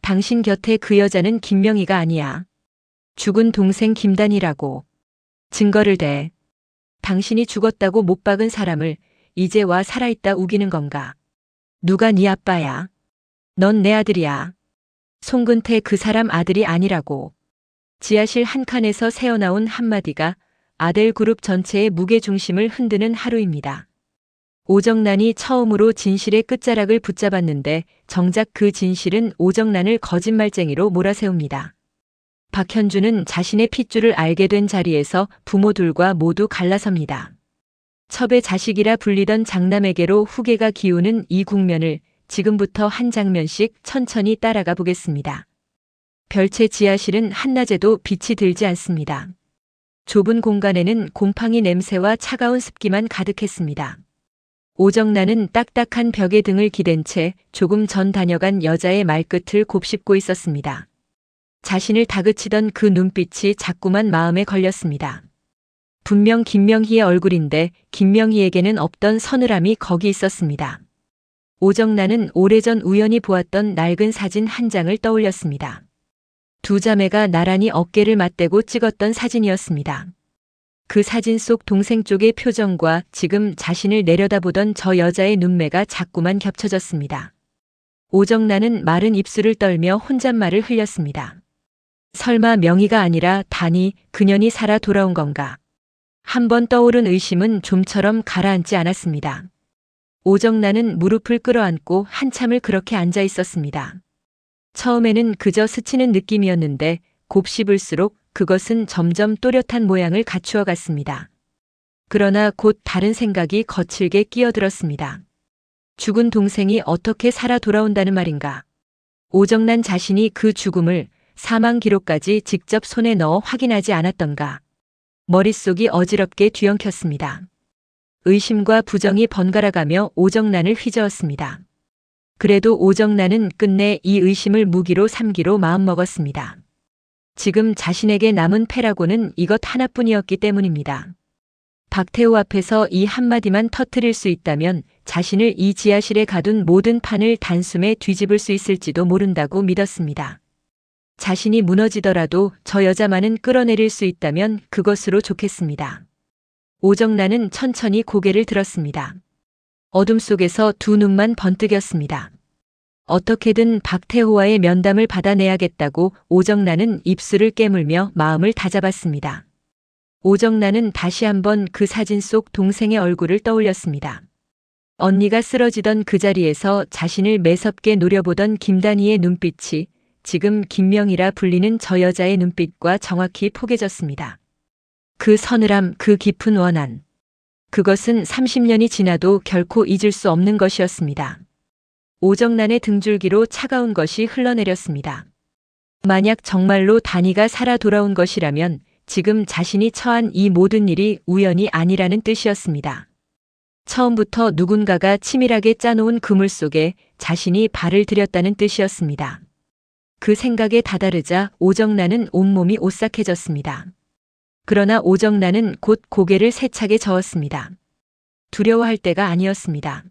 당신 곁에 그 여자는 김명희가 아니야. 죽은 동생 김단이라고. 증거를 대. 당신이 죽었다고 못 박은 사람을 이제 와 살아있다 우기는 건가? 누가 네 아빠야? 넌 내 아들이야. 송근태 그 사람 아들이 아니라고. 지하실 한 칸에서 새어나온 한마디가 아델그룹 전체의 무게중심을 흔드는 하루입니다. 오정란이 처음으로 진실의 끝자락을 붙잡았는데 정작 그 진실은 오정란을 거짓말쟁이로 몰아세웁니다. 박현주는 자신의 핏줄을 알게 된 자리에서 부모들과 모두 갈라섭니다. 첩의 자식이라 불리던 장남에게로 후계가 기우는 이 국면을 지금부터 한 장면씩 천천히 따라가 보겠습니다. 별채 지하실은 한낮에도 빛이 들지 않습니다. 좁은 공간에는 곰팡이 냄새와 차가운 습기만 가득했습니다. 오정란은 딱딱한 벽에 등을 기댄 채 조금 전 다녀간 여자의 말끝을 곱씹고 있었습니다. 자신을 다그치던 그 눈빛이 자꾸만 마음에 걸렸습니다. 분명 김명희의 얼굴인데 김명희에게는 없던 서늘함이 거기 있었습니다. 오정란은 오래전 우연히 보았던 낡은 사진 한 장을 떠올렸습니다. 두 자매가 나란히 어깨를 맞대고 찍었던 사진이었습니다. 그 사진 속 동생 쪽의 표정과 지금 자신을 내려다보던 저 여자의 눈매가 자꾸만 겹쳐졌습니다. 오정란은 마른 입술을 떨며 혼잣말을 흘렸습니다. 설마 명희가 아니라 단이 그년이 살아 돌아온 건가? 한번 떠오른 의심은 좀처럼 가라앉지 않았습니다. 오정란은 무릎을 끌어안고 한참을 그렇게 앉아 있었습니다. 처음에는 그저 스치는 느낌이었는데 곱씹을수록 그것은 점점 또렷한 모양을 갖추어 갔습니다. 그러나 곧 다른 생각이 거칠게 끼어들었습니다. 죽은 동생이 어떻게 살아 돌아온다는 말인가? 오정란 자신이 그 죽음을 사망 기록까지 직접 손에 넣어 확인하지 않았던가? 머릿속이 어지럽게 뒤엉켰습니다. 의심과 부정이 번갈아가며 오정란을 휘저었습니다. 그래도 오정란은 끝내 이 의심을 무기로 삼기로 마음먹었습니다. 지금 자신에게 남은 패라고는 이것 하나뿐이었기 때문입니다. 박태호 앞에서 이 한마디만 터뜨릴 수 있다면 자신을 이 지하실에 가둔 모든 판을 단숨에 뒤집을 수 있을지도 모른다고 믿었습니다. 자신이 무너지더라도 저 여자만은 끌어내릴 수 있다면 그것으로 좋겠습니다. 오정란은 천천히 고개를 들었습니다. 어둠 속에서 두 눈만 번뜩였습니다. 어떻게든 박태호와의 면담을 받아내야겠다고 오정란은 입술을 깨물며 마음을 다잡았습니다. 오정란은 다시 한번 그 사진 속 동생의 얼굴을 떠올렸습니다. 언니가 쓰러지던 그 자리에서 자신을 매섭게 노려보던 김단희의 눈빛이 지금 김명희라 불리는 저 여자의 눈빛과 정확히 포개졌습니다. 그 서늘함, 그 깊은 원한. 그것은 30년이 지나도 결코 잊을 수 없는 것이었습니다. 오정란의 등줄기로 차가운 것이 흘러내렸습니다. 만약 정말로 단이가 살아 돌아온 것이라면 지금 자신이 처한 이 모든 일이 우연이 아니라는 뜻이었습니다. 처음부터 누군가가 치밀하게 짜놓은 그물 속에 자신이 발을 들였다는 뜻이었습니다. 그 생각에 다다르자 오정란은 온몸이 오싹해졌습니다. 그러나 오정란은 곧 고개를 세차게 저었습니다. 두려워할 때가 아니었습니다.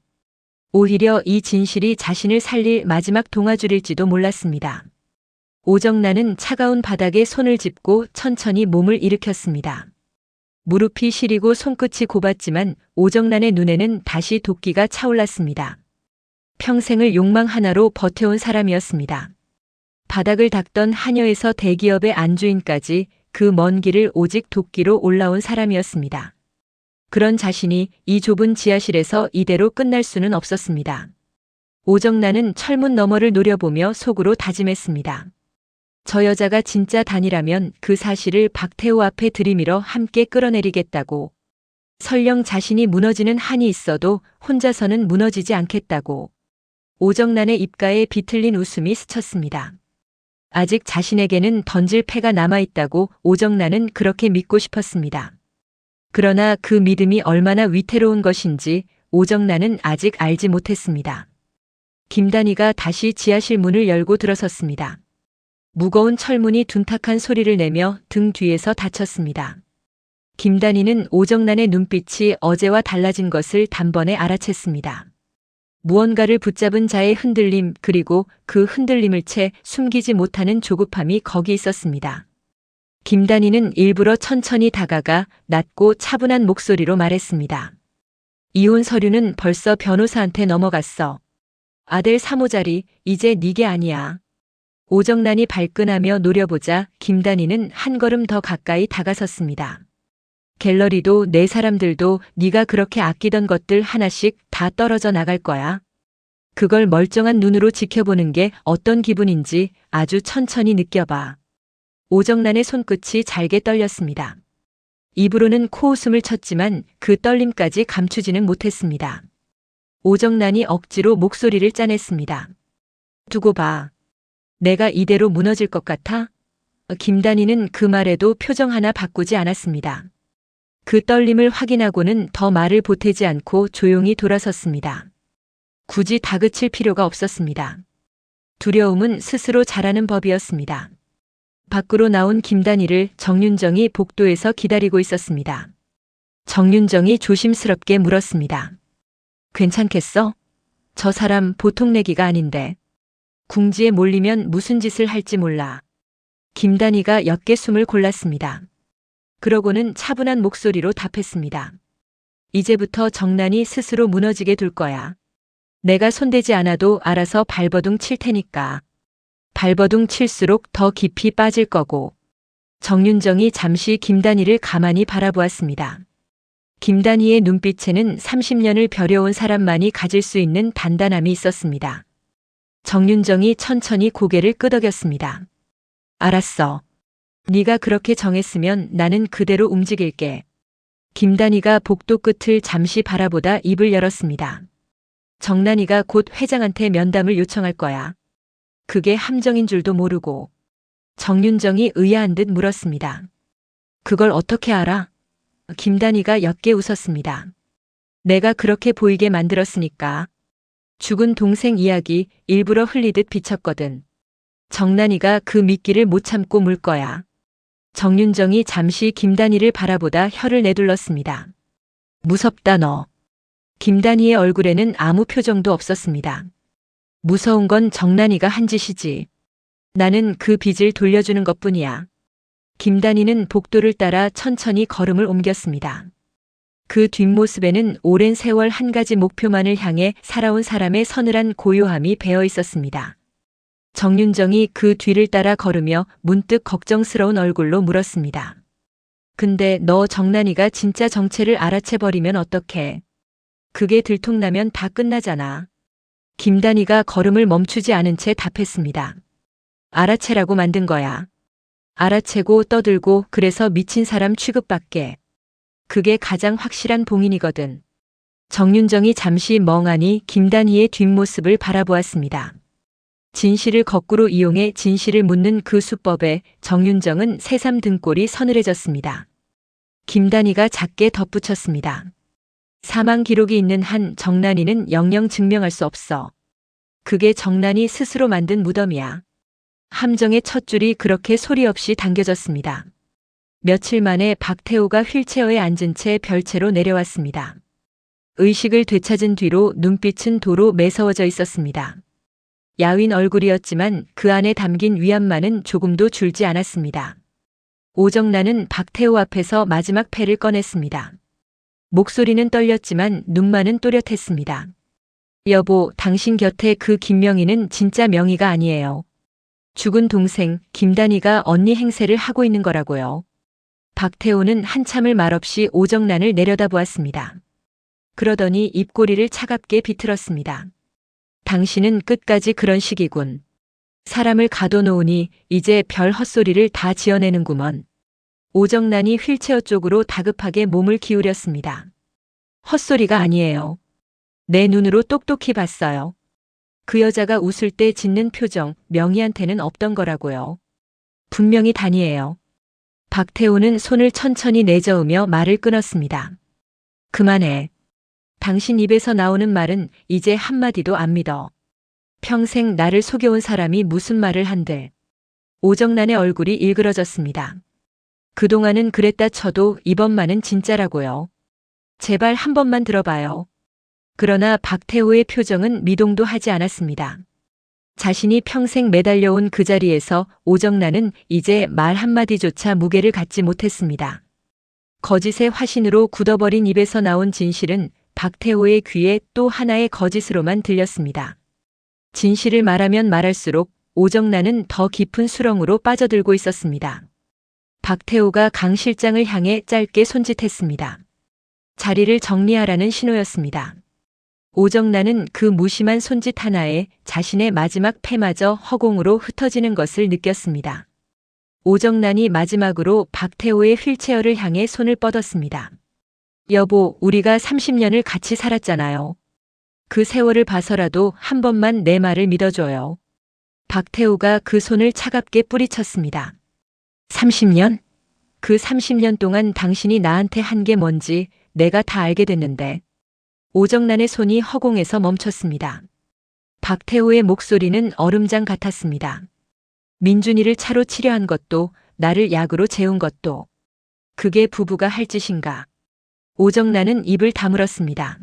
오히려 이 진실이 자신을 살릴 마지막 동아줄일지도 몰랐습니다. 오정란은 차가운 바닥에 손을 짚고 천천히 몸을 일으켰습니다. 무릎이 시리고 손끝이 곱았지만 오정란의 눈에는 다시 도끼가 차올랐습니다. 평생을 욕망 하나로 버텨온 사람이었습니다. 바닥을 닦던 한여에서 대기업의 안주인까지 그 먼 길을 오직 도끼로 올라온 사람이었습니다. 그런 자신이 이 좁은 지하실에서 이대로 끝날 수는 없었습니다. 오정란은 철문 너머를 노려보며 속으로 다짐했습니다. 저 여자가 진짜 단이라면 그 사실을 박태호 앞에 들이밀어 함께 끌어내리겠다고. 설령 자신이 무너지는 한이 있어도 혼자서는 무너지지 않겠다고. 오정란의 입가에 비틀린 웃음이 스쳤습니다. 아직 자신에게는 던질 패가 남아있다고 오정란은 그렇게 믿고 싶었습니다. 그러나 그 믿음이 얼마나 위태로운 것인지 오정란은 아직 알지 못했습니다. 김단희가 다시 지하실 문을 열고 들어섰습니다. 무거운 철문이 둔탁한 소리를 내며 등 뒤에서 닫혔습니다. 김단희는 오정란의 눈빛이 어제와 달라진 것을 단번에 알아챘습니다. 무언가를 붙잡은 자의 흔들림 그리고 그 흔들림을 채 숨기지 못하는 조급함이 거기 있었습니다. 김단희는 일부러 천천히 다가가 낮고 차분한 목소리로 말했습니다. 이혼 서류는 벌써 변호사한테 넘어갔어. 아들 사모자리 이제 네게 아니야. 오정란이 발끈하며 노려보자 김단희는 한 걸음 더 가까이 다가섰습니다. 갤러리도 내 사람들도 네가 그렇게 아끼던 것들 하나씩 다 떨어져 나갈 거야. 그걸 멀쩡한 눈으로 지켜보는 게 어떤 기분인지 아주 천천히 느껴봐. 오정란의 손끝이 잘게 떨렸습니다. 입으로는 코웃음을 쳤지만 그 떨림까지 감추지는 못했습니다. 오정란이 억지로 목소리를 짜냈습니다. 두고 봐. 내가 이대로 무너질 것 같아? 김단희는 그 말에도 표정 하나 바꾸지 않았습니다. 그 떨림을 확인하고는 더 말을 보태지 않고 조용히 돌아섰습니다. 굳이 다그칠 필요가 없었습니다. 두려움은 스스로 자라는 법이었습니다. 밖으로 나온 김단희를 정윤정이 복도에서 기다리고 있었습니다. 정윤정이 조심스럽게 물었습니다. 괜찮겠어? 저 사람 보통 내기가 아닌데. 궁지에 몰리면 무슨 짓을 할지 몰라. 김단희가 옅게 숨을 골랐습니다. 그러고는 차분한 목소리로 답했습니다. 이제부터 정란이 스스로 무너지게 둘 거야. 내가 손대지 않아도 알아서 발버둥 칠 테니까. 발버둥 칠수록 더 깊이 빠질 거고. 정윤정이 잠시 김단희를 가만히 바라보았습니다. 김단희의 눈빛에는 30년을 벼려온 사람만이 가질 수 있는 단단함이 있었습니다. 정윤정이 천천히 고개를 끄덕였습니다. 알았어. 네가 그렇게 정했으면 나는 그대로 움직일게. 김단희가 복도 끝을 잠시 바라보다 입을 열었습니다. 정란이가 곧 회장한테 면담을 요청할 거야. 그게 함정인 줄도 모르고. 정윤정이 의아한 듯 물었습니다. 그걸 어떻게 알아? 김단희가 옅게 웃었습니다. 내가 그렇게 보이게 만들었으니까. 죽은 동생 이야기 일부러 흘리듯 비쳤거든. 정란이가 그 미끼를 못 참고 물 거야. 정윤정이 잠시 김단희를 바라보다 혀를 내둘렀습니다. 무섭다 너. 김단희의 얼굴에는 아무 표정도 없었습니다. 무서운 건 정란이가 한 짓이지. 나는 그 빚을 돌려주는 것뿐이야. 김단희는 복도를 따라 천천히 걸음을 옮겼습니다. 그 뒷모습에는 오랜 세월 한 가지 목표만을 향해 살아온 사람의 서늘한 고요함이 배어 있었습니다. 정윤정이 그 뒤를 따라 걸으며 문득 걱정스러운 얼굴로 물었습니다. 근데 너 정란이가 진짜 정체를 알아채버리면 어떡해? 그게 들통나면 다 끝나잖아. 김단희가 걸음을 멈추지 않은 채 답했습니다. 알아채라고 만든 거야. 알아채고 떠들고 그래서 미친 사람 취급받게. 그게 가장 확실한 봉인이거든. 정윤정이 잠시 멍하니 김단희의 뒷모습을 바라보았습니다. 진실을 거꾸로 이용해 진실을 묻는 그 수법에 정윤정은 새삼 등골이 서늘해졌습니다. 김단희가 작게 덧붙였습니다. 사망 기록이 있는 한 정란이는 영영 증명할 수 없어. 그게 정란이 스스로 만든 무덤이야. 함정의 첫 줄이 그렇게 소리 없이 당겨졌습니다. 며칠 만에 박태호가 휠체어에 앉은 채 별채로 내려왔습니다. 의식을 되찾은 뒤로 눈빛은 도로 매서워져 있었습니다. 야윈 얼굴이었지만 그 안에 담긴 위안만은 조금도 줄지 않았습니다. 오정란은 박태호 앞에서 마지막 패를 꺼냈습니다. 목소리는 떨렸지만 눈만은 또렷했습니다. 여보, 당신 곁에 그 김명희는 진짜 명희가 아니에요. 죽은 동생 김단희가 언니 행세를 하고 있는 거라고요. 박태호는 한참을 말없이 오정란을 내려다보았습니다. 그러더니 입꼬리를 차갑게 비틀었습니다. 당신은 끝까지 그런 식이군. 사람을 가둬놓으니 이제 별 헛소리를 다 지어내는구먼. 오정란이 휠체어 쪽으로 다급하게 몸을 기울였습니다. 헛소리가 아니에요. 내 눈으로 똑똑히 봤어요. 그 여자가 웃을 때 짓는 표정, 명희한테는 없던 거라고요. 분명히 단이에요. 박태호는 손을 천천히 내저으며 말을 끊었습니다. 그만해. 당신 입에서 나오는 말은 이제 한마디도 안 믿어. 평생 나를 속여온 사람이 무슨 말을 한들. 오정란의 얼굴이 일그러졌습니다. 그동안은 그랬다 쳐도 이번만은 진짜라고요. 제발 한 번만 들어봐요. 그러나 박태호의 표정은 미동도 하지 않았습니다. 자신이 평생 매달려온 그 자리에서 오정란은 이제 말 한마디조차 무게를 갖지 못했습니다. 거짓의 화신으로 굳어버린 입에서 나온 진실은 박태호의 귀에 또 하나의 거짓으로만 들렸습니다. 진실을 말하면 말할수록 오정란은 더 깊은 수렁으로 빠져들고 있었습니다. 박태호가 강 실장을 향해 짧게 손짓했습니다. 자리를 정리하라는 신호였습니다. 오정란은 그 무심한 손짓 하나에 자신의 마지막 패마저 허공으로 흩어지는 것을 느꼈습니다. 오정란이 마지막으로 박태호의 휠체어를 향해 손을 뻗었습니다. 여보, 우리가 30년을 같이 살았잖아요. 그 세월을 봐서라도 한 번만 내 말을 믿어줘요. 박태호가 그 손을 차갑게 뿌리쳤습니다. 30년? 그 30년 동안 당신이 나한테 한 게 뭔지 내가 다 알게 됐는데. 오정란의 손이 허공에서 멈췄습니다. 박태호의 목소리는 얼음장 같았습니다. 민준이를 차로 치려한 것도 나를 약으로 재운 것도 그게 부부가 할 짓인가. 오정란은 입을 다물었습니다.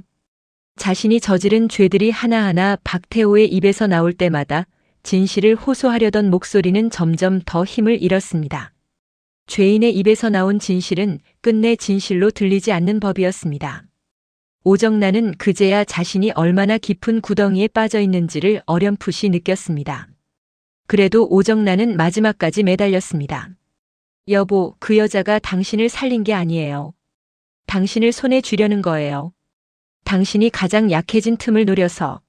자신이 저지른 죄들이 하나하나 박태호의 입에서 나올 때마다 진실을 호소하려던 목소리는 점점 더 힘을 잃었습니다. 죄인의 입에서 나온 진실은 끝내 진실로 들리지 않는 법이었습니다. 오정란은 그제야 자신이 얼마나 깊은 구덩이에 빠져 있는지를 어렴풋이 느꼈습니다. 그래도 오정란은 마지막까지 매달렸습니다. 여보, 그 여자가 당신을 살린 게 아니에요. 당신을 손에 쥐려는 거예요. 당신이 가장 약해진 틈을 노려서.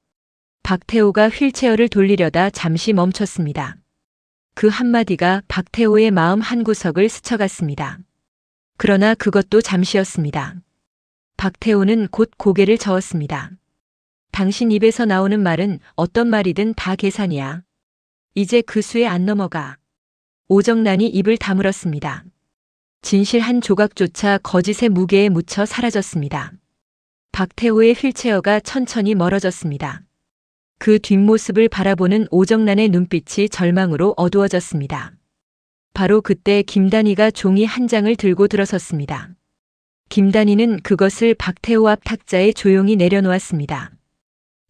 박태호가 휠체어를 돌리려다 잠시 멈췄습니다. 그 한마디가 박태호의 마음 한구석을 스쳐갔습니다. 그러나 그것도 잠시였습니다. 박태호는 곧 고개를 저었습니다. 당신 입에서 나오는 말은 어떤 말이든 다 계산이야. 이제 그 수에 안 넘어가. 오정란이 입을 다물었습니다. 진실 한 조각조차 거짓의 무게에 묻혀 사라졌습니다. 박태호의 휠체어가 천천히 멀어졌습니다. 그 뒷모습을 바라보는 오정란의 눈빛이 절망으로 어두워졌습니다. 바로 그때 김단희가 종이 한 장을 들고 들어섰습니다. 김단희는 그것을 박태호 앞 탁자에 조용히 내려놓았습니다.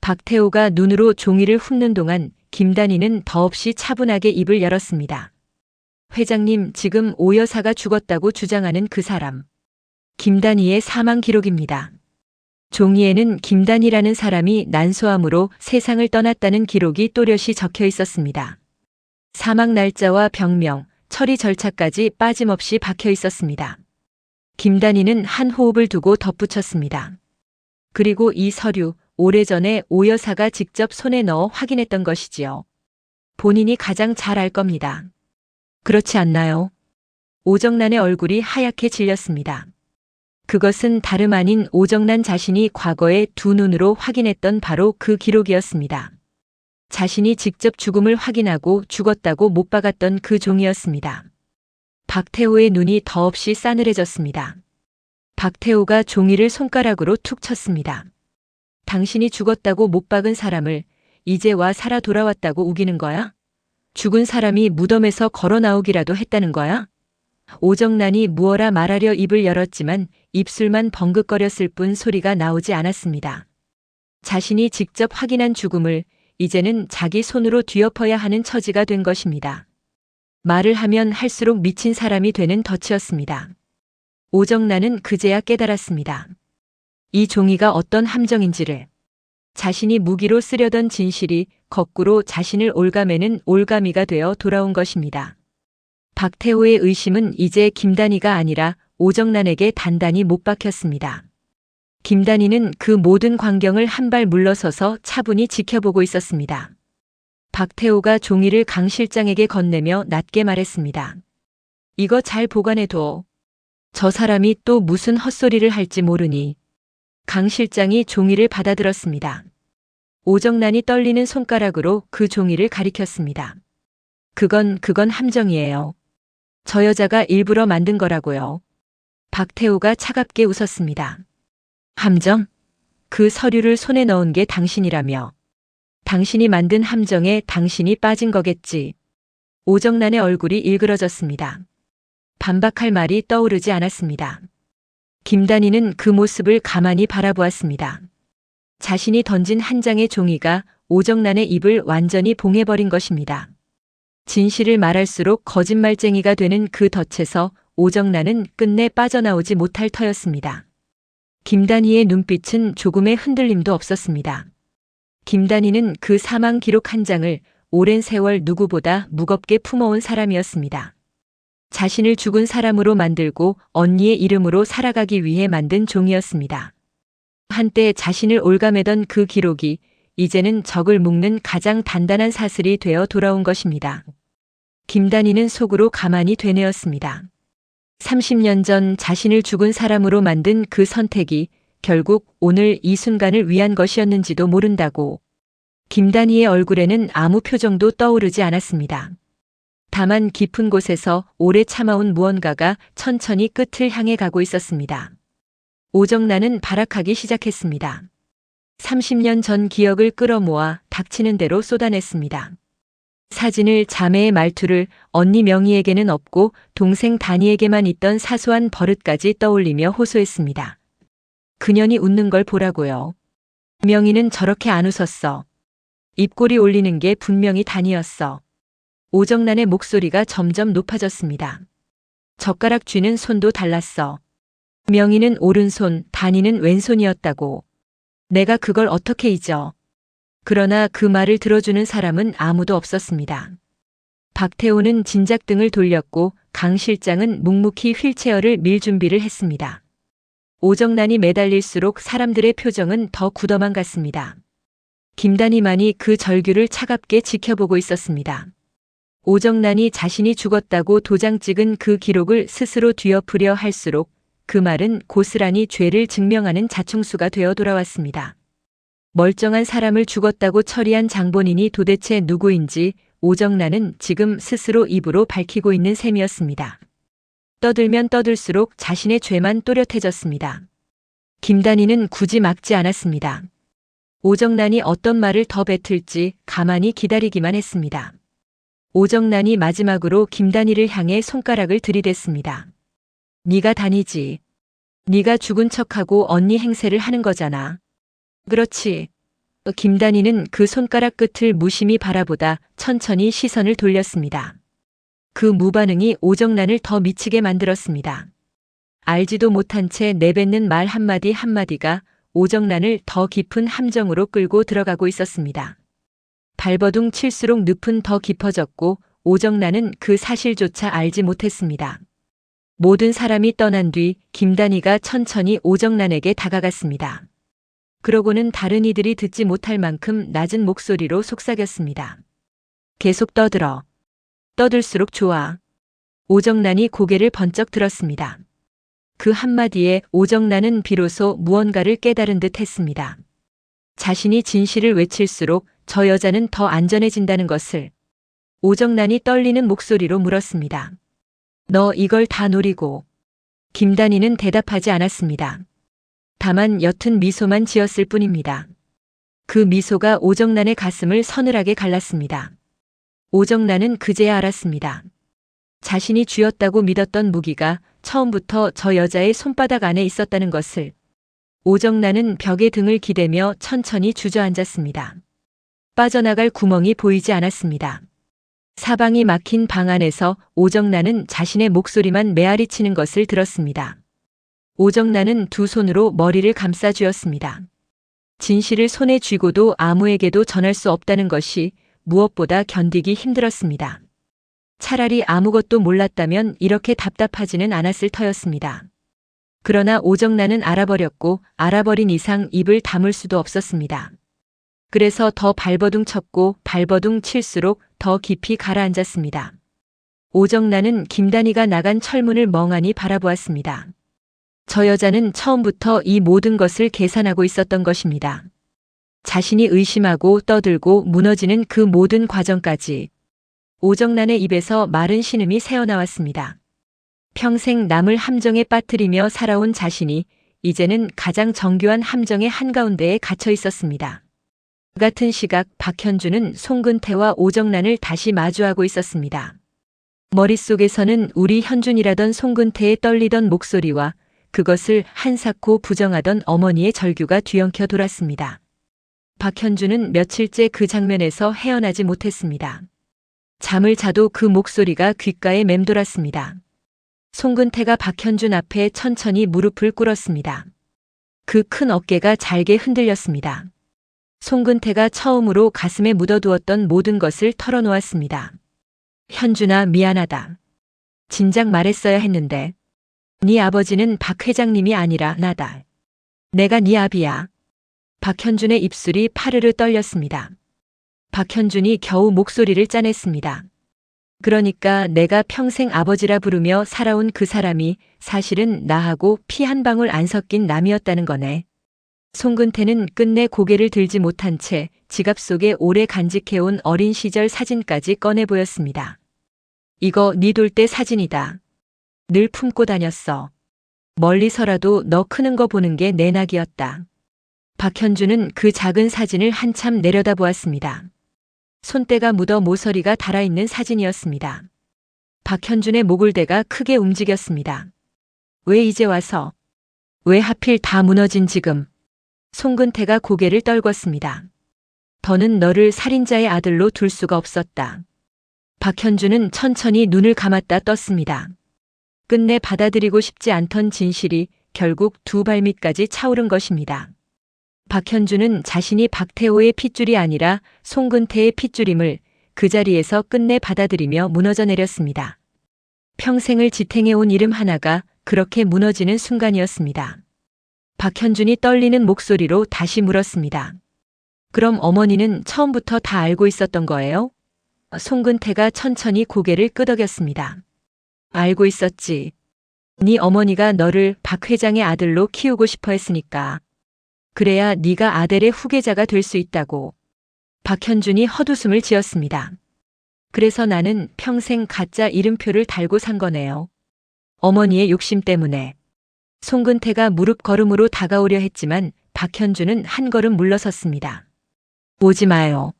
박태호가 눈으로 종이를 훑는 동안 김단희는 더없이 차분하게 입을 열었습니다. 회장님, 지금 오 여사가 죽었다고 주장하는 그 사람. 김단희의 사망 기록입니다. 종이에는 김단희라는 사람이 난소암으로 세상을 떠났다는 기록이 또렷이 적혀 있었습니다. 사망 날짜와 병명, 처리 절차까지 빠짐없이 박혀 있었습니다. 김단희는 한 호흡을 두고 덧붙였습니다. 그리고 이 서류, 오래전에 오 여사가 직접 손에 넣어 확인했던 것이지요. 본인이 가장 잘 알 겁니다. 그렇지 않나요? 오정란의 얼굴이 하얗게 질렸습니다. 그것은 다름 아닌 오정란 자신이 과거에 두 눈으로 확인했던 바로 그 기록이었습니다. 자신이 직접 죽음을 확인하고 죽었다고 못 박았던 그 종이었습니다. 박태호의 눈이 더없이 싸늘해졌습니다. 박태호가 종이를 손가락으로 툭 쳤습니다. 당신이 죽었다고 못 박은 사람을 이제 와 살아 돌아왔다고 우기는 거야? 죽은 사람이 무덤에서 걸어 나오기라도 했다는 거야? 오정란이 무어라 말하려 입을 열었지만 입술만 벙긋거렸을 뿐 소리가 나오지 않았습니다. 자신이 직접 확인한 죽음을 이제는 자기 손으로 뒤엎어야 하는 처지가 된 것입니다. 말을 하면 할수록 미친 사람이 되는 덫이었습니다. 오정란은 그제야 깨달았습니다. 이 종이가 어떤 함정인지를. 자신이 무기로 쓰려던 진실이 거꾸로 자신을 올가매는 올가미가 되어 돌아온 것입니다. 박태호의 의심은 이제 김단희가 아니라 오정란에게 단단히 못 박혔습니다. 김단희는 그 모든 광경을 한 발 물러서서 차분히 지켜보고 있었습니다. 박태호가 종이를 강 실장에게 건네며 낮게 말했습니다. 이거 잘 보관해둬. 저 사람이 또 무슨 헛소리를 할지 모르니. 강 실장이 종이를 받아들었습니다. 오정란이 떨리는 손가락으로 그 종이를 가리켰습니다. 그건 함정이에요. 저 여자가 일부러 만든 거라고요. 박태호가 차갑게 웃었습니다. 함정? 그 서류를 손에 넣은 게 당신이라며. 당신이 만든 함정에 당신이 빠진 거겠지. 오정란의 얼굴이 일그러졌습니다. 반박할 말이 떠오르지 않았습니다. 김단희는 그 모습을 가만히 바라보았습니다. 자신이 던진 한 장의 종이가 오정란의 입을 완전히 봉해버린 것입니다. 진실을 말할수록 거짓말쟁이가 되는 그 덫에서 오정란은 끝내 빠져나오지 못할 터였습니다. 김단희의 눈빛은 조금의 흔들림도 없었습니다. 김단희는 그 사망 기록 한 장을 오랜 세월 누구보다 무겁게 품어온 사람이었습니다. 자신을 죽은 사람으로 만들고 언니의 이름으로 살아가기 위해 만든 종이었습니다. 한때 자신을 올가매던 그 기록이 이제는 적을 묶는 가장 단단한 사슬이 되어 돌아온 것입니다. 김단희는 속으로 가만히 되뇌었습니다. 30년 전 자신을 죽은 사람으로 만든 그 선택이 결국 오늘 이 순간을 위한 것이었는지도 모른다고. 김단희의 얼굴에는 아무 표정도 떠오르지 않았습니다. 다만 깊은 곳에서 오래 참아온 무언가가 천천히 끝을 향해 가고 있었습니다. 오정란은 발악하기 시작했습니다. 30년 전 기억을 끌어모아 닥치는 대로 쏟아냈습니다. 사진을, 자매의 말투를, 언니 명희에게는 없고 동생 단희에게만 있던 사소한 버릇까지 떠올리며 호소했습니다. 그년이 웃는 걸 보라고요. 명희는 저렇게 안 웃었어. 입꼬리 올리는 게 분명히 단희였어. 오정란의 목소리가 점점 높아졌습니다. 젓가락 쥐는 손도 달랐어. 명희는 오른손, 단희는 왼손이었다고. 내가 그걸 어떻게 잊어. 그러나 그 말을 들어주는 사람은 아무도 없었습니다. 박태호는 진작등을 돌렸고 강 실장은 묵묵히 휠체어를 밀 준비를 했습니다. 오정란이 매달릴수록 사람들의 표정은 더 굳어만 갔습니다. 김단희만이 그 절규를 차갑게 지켜보고 있었습니다. 오정란이 자신이 죽었다고 도장 찍은 그 기록을 스스로 뒤엎으려 할수록 그 말은 고스란히 죄를 증명하는 자충수가 되어 돌아왔습니다. 멀쩡한 사람을 죽었다고 처리한 장본인이 도대체 누구인지 오정란은 지금 스스로 입으로 밝히고 있는 셈이었습니다. 떠들면 떠들수록 자신의 죄만 또렷해졌습니다. 김단희는 굳이 막지 않았습니다. 오정란이 어떤 말을 더 뱉을지 가만히 기다리기만 했습니다. 오정란이 마지막으로 김단희를 향해 손가락을 들이댔습니다. 네가 단희지. 네가 죽은 척하고 언니 행세를 하는 거잖아. 그렇지. 김단희는 그 손가락 끝을 무심히 바라보다 천천히 시선을 돌렸습니다. 그 무반응이 오정란을 더 미치게 만들었습니다. 알지도 못한 채 내뱉는 말 한마디 한마디가 오정란을 더 깊은 함정으로 끌고 들어가고 있었습니다. 발버둥 칠수록 늪은 더 깊어졌고 오정란은 그 사실조차 알지 못했습니다. 모든 사람이 떠난 뒤 김단희가 천천히 오정란에게 다가갔습니다. 그러고는 다른 이들이 듣지 못할 만큼 낮은 목소리로 속삭였습니다. 계속 떠들어. 떠들수록 좋아. 오정란이 고개를 번쩍 들었습니다. 그 한마디에 오정란은 비로소 무언가를 깨달은 듯 했습니다. 자신이 진실을 외칠수록 저 여자는 더 안전해진다는 것을. 오정란이 떨리는 목소리로 물었습니다. 너 이걸 다 노리고. 김단희는 대답하지 않았습니다. 다만 옅은 미소만 지었을 뿐입니다. 그 미소가 오정란의 가슴을 서늘하게 갈랐습니다. 오정란은 그제야 알았습니다. 자신이 쥐었다고 믿었던 무기가 처음부터 저 여자의 손바닥 안에 있었다는 것을. 오정란은 벽에 등을 기대며 천천히 주저앉았습니다. 빠져나갈 구멍이 보이지 않았습니다. 사방이 막힌 방 안에서 오정란은 자신의 목소리만 메아리치는 것을 들었습니다. 오정란은 두 손으로 머리를 감싸 쥐었습니다. 진실을 손에 쥐고도 아무에게도 전할 수 없다는 것이 무엇보다 견디기 힘들었습니다. 차라리 아무것도 몰랐다면 이렇게 답답하지는 않았을 터였습니다. 그러나 오정란은 알아버렸고 알아버린 이상 입을 다물 수도 없었습니다. 그래서 더 발버둥 쳤고 발버둥 칠수록 더 깊이 가라앉았습니다. 오정란은 김단희가 나간 철문을 멍하니 바라보았습니다. 저 여자는 처음부터 이 모든 것을 계산하고 있었던 것입니다. 자신이 의심하고 떠들고 무너지는 그 모든 과정까지. 오정란의 입에서 마른 신음이 새어나왔습니다. 평생 남을 함정에 빠뜨리며 살아온 자신이 이제는 가장 정교한 함정의 한가운데에 갇혀 있었습니다. 그 같은 시각 박현주는 송근태와 오정란을 다시 마주하고 있었습니다. 머릿속에서는 우리 현준이라던 송근태의 떨리던 목소리와 그것을 한사코 부정하던 어머니의 절규가 뒤엉켜 돌았습니다. 박현주는 며칠째 그 장면에서 헤어나지 못했습니다. 잠을 자도 그 목소리가 귓가에 맴돌았습니다. 송근태가 박현준 앞에 천천히 무릎을 꿇었습니다. 그 큰 어깨가 잘게 흔들렸습니다. 송근태가 처음으로 가슴에 묻어두었던 모든 것을 털어놓았습니다. 현준아, 미안하다. 진작 말했어야 했는데. 네 아버지는 박 회장님이 아니라 나다. 내가 네 아비야. 박현준의 입술이 파르르 떨렸습니다. 박현준이 겨우 목소리를 짜냈습니다. 그러니까 내가 평생 아버지라 부르며 살아온 그 사람이 사실은 나하고 피 한 방울 안 섞인 남이었다는 거네. 송근태는 끝내 고개를 들지 못한 채 지갑 속에 오래 간직해온 어린 시절 사진까지 꺼내 보였습니다. 이거 네 돌 때 사진이다. 늘 품고 다녔어. 멀리서라도 너 크는 거 보는 게 내 낙이었다. 박현준은 그 작은 사진을 한참 내려다보았습니다. 손때가 묻어 모서리가 달아있는 사진이었습니다. 박현준의 목을대가 크게 움직였습니다. 왜 이제 와서? 왜 하필 다 무너진 지금? 송근태가 고개를 떨궜습니다. 더는 너를 살인자의 아들로 둘 수가 없었다. 박현준은 천천히 눈을 감았다 떴습니다. 끝내 받아들이고 싶지 않던 진실이 결국 두 발밑까지 차오른 것입니다. 박현준은 자신이 박태호의 핏줄이 아니라 송근태의 핏줄임을 그 자리에서 끝내 받아들이며 무너져 내렸습니다. 평생을 지탱해온 이름 하나가 그렇게 무너지는 순간이었습니다. 박현준이 떨리는 목소리로 다시 물었습니다. 그럼 어머니는 처음부터 다 알고 있었던 거예요? 송근태가 천천히 고개를 끄덕였습니다. 알고 있었지. 네 어머니가 너를 박 회장의 아들로 키우고 싶어 했으니까. 그래야 네가 아델의 후계자가 될 수 있다고. 박현준이 헛웃음을 지었습니다. 그래서 나는 평생 가짜 이름표를 달고 산 거네요. 어머니의 욕심 때문에. 송근태가 무릎 걸음으로 다가오려 했지만 박현준은 한 걸음 물러섰습니다. 오지 마요.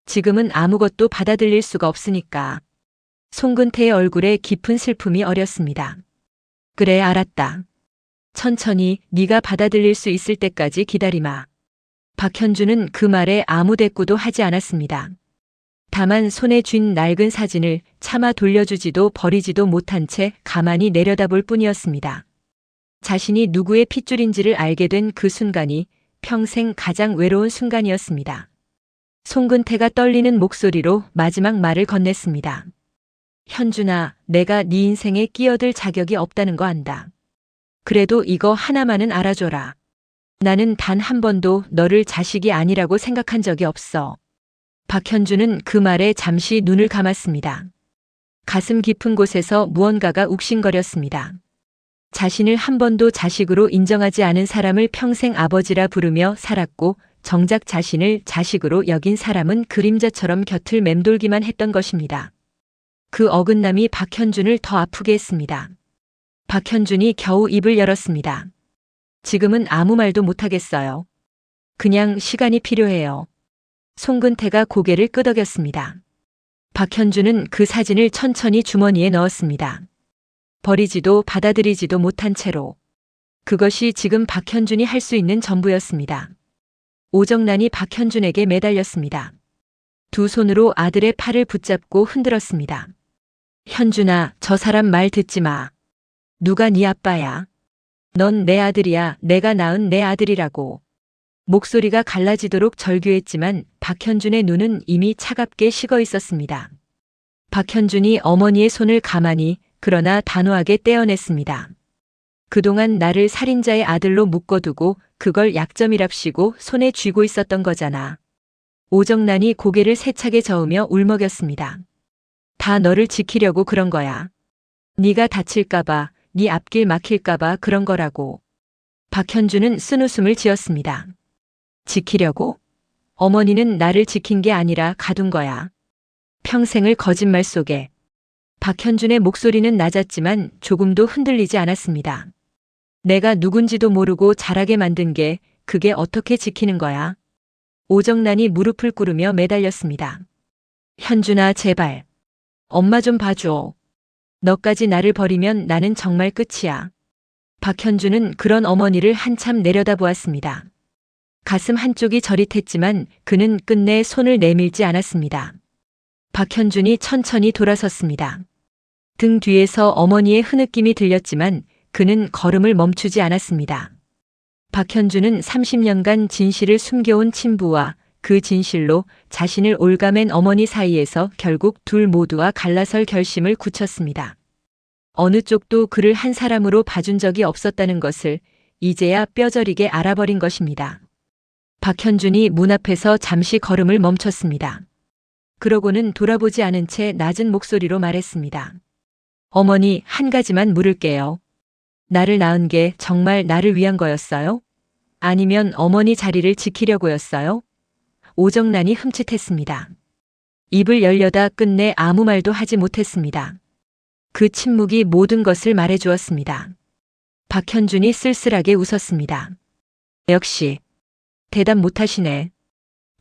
지금은 아무것도 받아들일 수가 없으니까. 송근태의 얼굴에 깊은 슬픔이 어렸습니다. 그래, 알았다. 천천히 네가 받아들일 수 있을 때까지 기다리마. 박현준은 그 말에 아무 대꾸도 하지 않았습니다. 다만 손에 쥔 낡은 사진을 차마 돌려주지도 버리지도 못한 채 가만히 내려다볼 뿐이었습니다. 자신이 누구의 핏줄인지를 알게 된 그 순간이 평생 가장 외로운 순간이었습니다. 송근태가 떨리는 목소리로 마지막 말을 건넸습니다. 현준아, 내가 네 인생에 끼어들 자격이 없다는 거 안다. 그래도 이거 하나만은 알아줘라. 나는 단 한 번도 너를 자식이 아니라고 생각한 적이 없어. 박현준은 그 말에 잠시 눈을 감았습니다. 가슴 깊은 곳에서 무언가가 욱신거렸습니다. 자신을 한 번도 자식으로 인정하지 않은 사람을 평생 아버지라 부르며 살았고 정작 자신을 자식으로 여긴 사람은 그림자처럼 곁을 맴돌기만 했던 것입니다. 그 어긋남이 박현준을 더 아프게 했습니다. 박현준이 겨우 입을 열었습니다. 지금은 아무 말도 못하겠어요. 그냥 시간이 필요해요. 송근태가 고개를 끄덕였습니다. 박현준은 그 사진을 천천히 주머니에 넣었습니다. 버리지도 받아들이지도 못한 채로. 그것이 지금 박현준이 할 수 있는 전부였습니다. 오정란이 박현준에게 매달렸습니다. 두 손으로 아들의 팔을 붙잡고 흔들었습니다. 현준아, 저 사람 말 듣지 마. 누가 네 아빠야? 넌 내 아들이야. 내가 낳은 내 아들이라고. 목소리가 갈라지도록 절규했지만 박현준의 눈은 이미 차갑게 식어 있었습니다. 박현준이 어머니의 손을 가만히 그러나 단호하게 떼어냈습니다. 그동안 나를 살인자의 아들로 묶어두고 그걸 약점이랍시고 손에 쥐고 있었던 거잖아. 오정란이 고개를 세차게 저으며 울먹였습니다. 다 너를 지키려고 그런 거야. 네가 다칠까봐, 네 앞길 막힐까봐 그런 거라고. 박현준은 쓴웃음을 지었습니다. 지키려고? 어머니는 나를 지킨 게 아니라 가둔 거야. 평생을 거짓말 속에. 박현준의 목소리는 낮았지만 조금도 흔들리지 않았습니다. 내가 누군지도 모르고 자라게 만든 게 그게 어떻게 지키는 거야? 오정란이 무릎을 꿇으며 매달렸습니다. 현준아, 제발. 엄마 좀 봐줘. 너까지 나를 버리면 나는 정말 끝이야. 박현준은 그런 어머니를 한참 내려다보았습니다. 가슴 한쪽이 저릿했지만 그는 끝내 손을 내밀지 않았습니다. 박현준이 천천히 돌아섰습니다. 등 뒤에서 어머니의 흐느낌이 들렸지만 그는 걸음을 멈추지 않았습니다. 박현준은 30년간 진실을 숨겨온 친부와 그 진실로 자신을 올가맨 어머니 사이에서 결국 둘 모두와 갈라설 결심을 굳혔습니다. 어느 쪽도 그를 한 사람으로 봐준 적이 없었다는 것을 이제야 뼈저리게 알아버린 것입니다. 박현준이 문 앞에서 잠시 걸음을 멈췄습니다. 그러고는 돌아보지 않은 채 낮은 목소리로 말했습니다. 어머니, 한 가지만 물을게요. 나를 낳은 게 정말 나를 위한 거였어요? 아니면 어머니 자리를 지키려고였어요? 오정란이 흠칫했습니다. 입을 열려다 끝내 아무 말도 하지 못했습니다. 그 침묵이 모든 것을 말해주었습니다. 박현준이 쓸쓸하게 웃었습니다. 역시 대답 못하시네.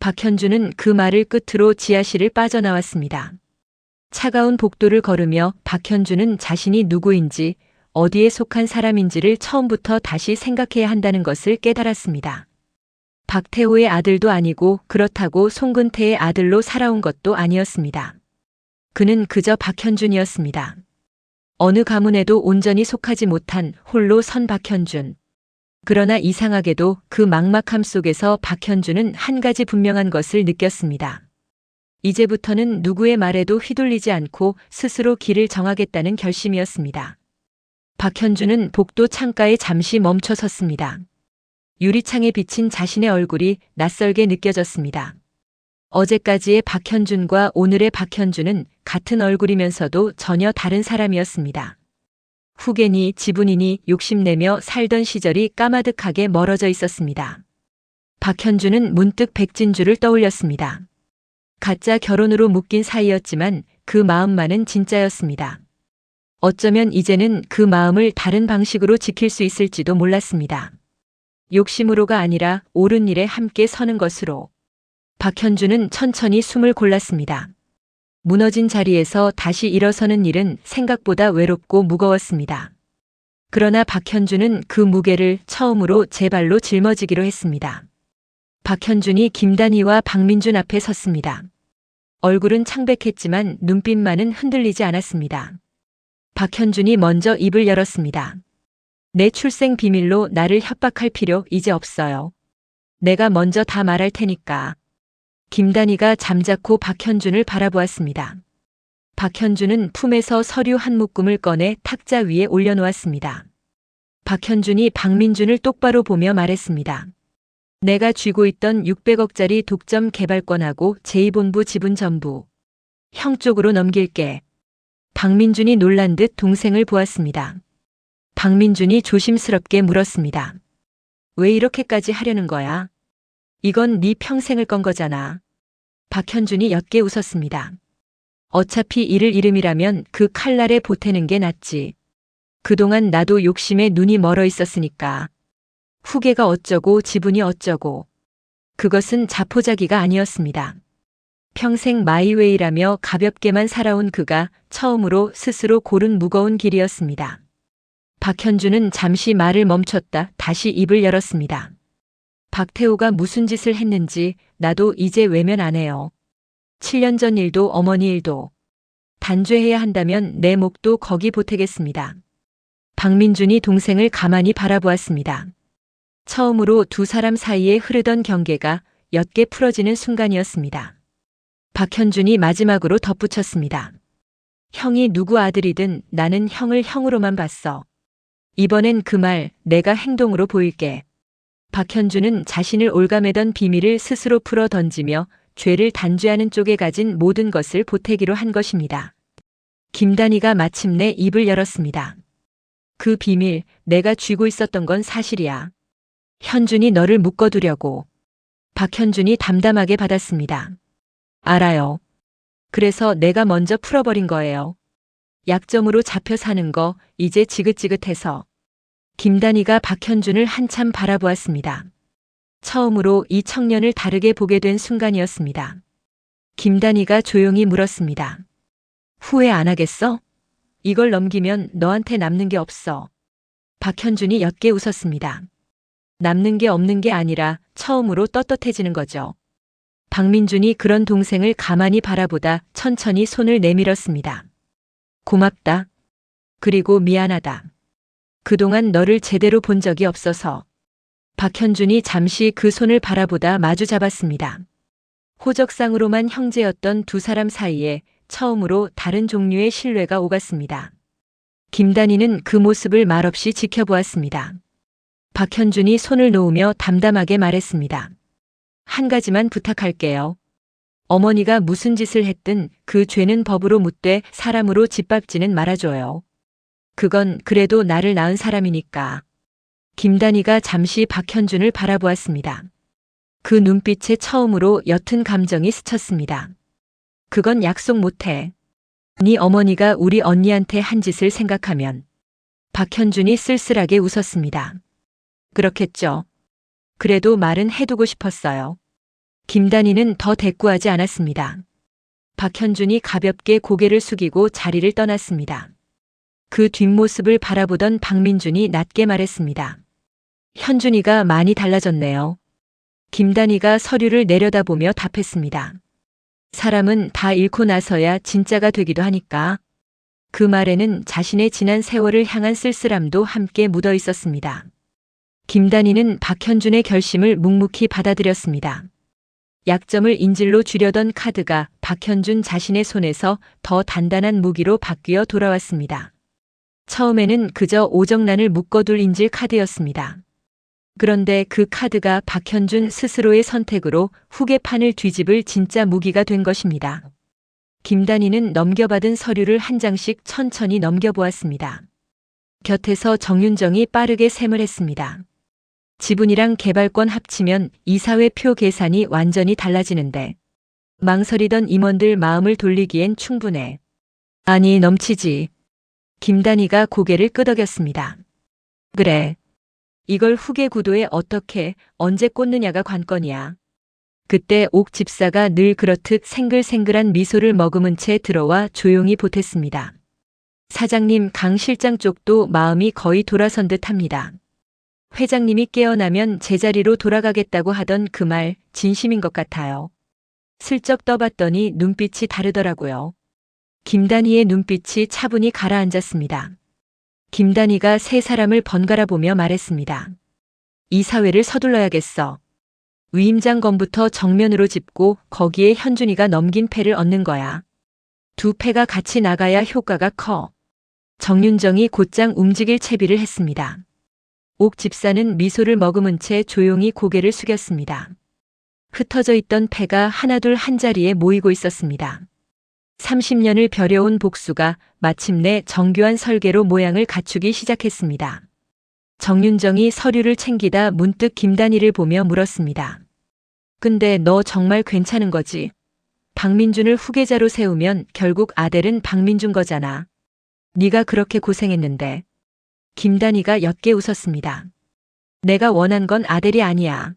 박현준은 그 말을 끝으로 지하실을 빠져나왔습니다. 차가운 복도를 걸으며 박현준은 자신이 누구인지 어디에 속한 사람인지를 처음부터 다시 생각해야 한다는 것을 깨달았습니다. 박태호의 아들도 아니고 그렇다고 송근태의 아들로 살아온 것도 아니었습니다. 그는 그저 박현준이었습니다. 어느 가문에도 온전히 속하지 못한 홀로 선 박현준. 그러나 이상하게도 그 막막함 속에서 박현준은 한 가지 분명한 것을 느꼈습니다. 이제부터는 누구의 말에도 휘둘리지 않고 스스로 길을 정하겠다는 결심이었습니다. 박현준은 복도 창가에 잠시 멈춰 섰습니다. 유리창에 비친 자신의 얼굴이 낯설게 느껴졌습니다. 어제까지의 박현준과 오늘의 박현준은 같은 얼굴이면서도 전혀 다른 사람이었습니다. 후계니 지분이니 욕심내며 살던 시절이 까마득하게 멀어져 있었습니다. 박현준은 문득 백진주를 떠올렸습니다. 가짜 결혼으로 묶인 사이였지만 그 마음만은 진짜였습니다. 어쩌면 이제는 그 마음을 다른 방식으로 지킬 수 있을지도 몰랐습니다. 욕심으로가 아니라 옳은 일에 함께 서는 것으로. 박현준은 천천히 숨을 골랐습니다. 무너진 자리에서 다시 일어서는 일은 생각보다 외롭고 무거웠습니다. 그러나 박현준은 그 무게를 처음으로 제 발로 짊어지기로 했습니다. 박현준이 김단희와 박민준 앞에 섰습니다. 얼굴은 창백했지만 눈빛만은 흔들리지 않았습니다. 박현준이 먼저 입을 열었습니다. 내 출생 비밀로 나를 협박할 필요 이제 없어요. 내가 먼저 다 말할 테니까. 김단희가 잠자코 박현준을 바라보았습니다. 박현준은 품에서 서류 한 묶음을 꺼내 탁자 위에 올려놓았습니다. 박현준이 박민준을 똑바로 보며 말했습니다. 내가 쥐고 있던 600억짜리 독점 개발권하고 제2본부 지분 전부 형 쪽으로 넘길게. 박민준이 놀란 듯 동생을 보았습니다. 박민준이 조심스럽게 물었습니다. 왜 이렇게까지 하려는 거야? 이건 네 평생을 건 거잖아. 박현준이 옅게 웃었습니다. 어차피 이를 이름이라면 그 칼날에 보태는 게 낫지. 그동안 나도 욕심에 눈이 멀어 있었으니까. 후계가 어쩌고 지분이 어쩌고. 그것은 자포자기가 아니었습니다. 평생 마이웨이라며 가볍게만 살아온 그가 처음으로 스스로 고른 무거운 길이었습니다. 박현준은 잠시 말을 멈췄다 다시 입을 열었습니다. 박태호가 무슨 짓을 했는지 나도 이제 외면 안 해요. 7년 전 일도 어머니 일도. 단죄해야 한다면 내 목도 거기 보태겠습니다. 박민준이 동생을 가만히 바라보았습니다. 처음으로 두 사람 사이에 흐르던 경계가 옅게 풀어지는 순간이었습니다. 박현준이 마지막으로 덧붙였습니다. 형이 누구 아들이든 나는 형을 형으로만 봤어. 이번엔 그 말 내가 행동으로 보일게. 박현준은 자신을 올가매던 비밀을 스스로 풀어 던지며 죄를 단죄하는 쪽에 가진 모든 것을 보태기로 한 것입니다. 김단희가 마침내 입을 열었습니다. 그 비밀 내가 쥐고 있었던 건 사실이야. 현준이 너를 묶어두려고. 박현준이 담담하게 받았습니다. 알아요. 그래서 내가 먼저 풀어버린 거예요. 약점으로 잡혀 사는 거 이제 지긋지긋해서. 김단희가 박현준을 한참 바라보았습니다. 처음으로 이 청년을 다르게 보게 된 순간이었습니다. 김단희가 조용히 물었습니다. 후회 안 하겠어? 이걸 넘기면 너한테 남는 게 없어. 박현준이 옅게 웃었습니다. 남는 게 없는 게 아니라 처음으로 떳떳해지는 거죠. 박민준이 그런 동생을 가만히 바라보다 천천히 손을 내밀었습니다. 고맙다. 그리고 미안하다. 그동안 너를 제대로 본 적이 없어서. 박현준이 잠시 그 손을 바라보다 마주 잡았습니다. 호적상으로만 형제였던 두 사람 사이에 처음으로 다른 종류의 신뢰가 오갔습니다. 김단희는 그 모습을 말없이 지켜보았습니다. 박현준이 손을 놓으며 담담하게 말했습니다. 한 가지만 부탁할게요. 어머니가 무슨 짓을 했든 그 죄는 법으로 묻되 사람으로 짓밟지는 말아줘요. 그건 그래도 나를 낳은 사람이니까. 김단희가 잠시 박현준을 바라보았습니다. 그 눈빛에 처음으로 옅은 감정이 스쳤습니다. 그건 약속 못해. 네 어머니가 우리 언니한테 한 짓을 생각하면. 박현준이 쓸쓸하게 웃었습니다. 그렇겠죠. 그래도 말은 해두고 싶었어요. 김단희는 더 대꾸하지 않았습니다. 박현준이 가볍게 고개를 숙이고 자리를 떠났습니다. 그 뒷모습을 바라보던 박민준이 낮게 말했습니다. 현준이가 많이 달라졌네요. 김단희가 서류를 내려다보며 답했습니다. 사람은 다 잃고 나서야 진짜가 되기도 하니까. 그 말에는 자신의 지난 세월을 향한 쓸쓸함도 함께 묻어 있었습니다. 김단희는 박현준의 결심을 묵묵히 받아들였습니다. 약점을 인질로 주려던 카드가 박현준 자신의 손에서 더 단단한 무기로 바뀌어 돌아왔습니다. 처음에는 그저 오정란을 묶어둘 인질 카드였습니다. 그런데 그 카드가 박현준 스스로의 선택으로 후계판을 뒤집을 진짜 무기가 된 것입니다. 김단희는 넘겨받은 서류를 한 장씩 천천히 넘겨보았습니다. 곁에서 정윤정이 빠르게 셈을 했습니다. 지분이랑 개발권 합치면 이사회표 계산이 완전히 달라지는데 망설이던 임원들 마음을 돌리기엔 충분해. 아니 넘치지. 김단희가 고개를 끄덕였습니다. 그래. 이걸 후계 구도에 어떻게 언제 꽂느냐가 관건이야. 그때 옥 집사가 늘 그렇듯 생글생글한 미소를 머금은 채 들어와 조용히 보탰습니다. 사장님, 강 실장 쪽도 마음이 거의 돌아선 듯합니다. 회장님이 깨어나면 제자리로 돌아가겠다고 하던 그 말 진심인 것 같아요. 슬쩍 떠봤더니 눈빛이 다르더라고요. 김단희의 눈빛이 차분히 가라앉았습니다. 김단희가 세 사람을 번갈아 보며 말했습니다. 이 사회를 서둘러야겠어. 위임장검부터 정면으로 짚고 거기에 현준이가 넘긴 패를 얻는 거야. 두 패가 같이 나가야 효과가 커. 정윤정이 곧장 움직일 채비를 했습니다. 옥 집사는 미소를 머금은 채 조용히 고개를 숙였습니다. 흩어져 있던 패가 하나둘 한자리에 모이고 있었습니다. 30년을 벼려온 복수가 마침내 정교한 설계로 모양을 갖추기 시작했습니다. 정윤정이 서류를 챙기다 문득 김단희를 보며 물었습니다. 근데 너 정말 괜찮은 거지? 박민준을 후계자로 세우면 결국 아델은 박민준 거잖아. 네가 그렇게 고생했는데. 김단희가 옅게 웃었습니다. 내가 원한 건 아델이 아니야.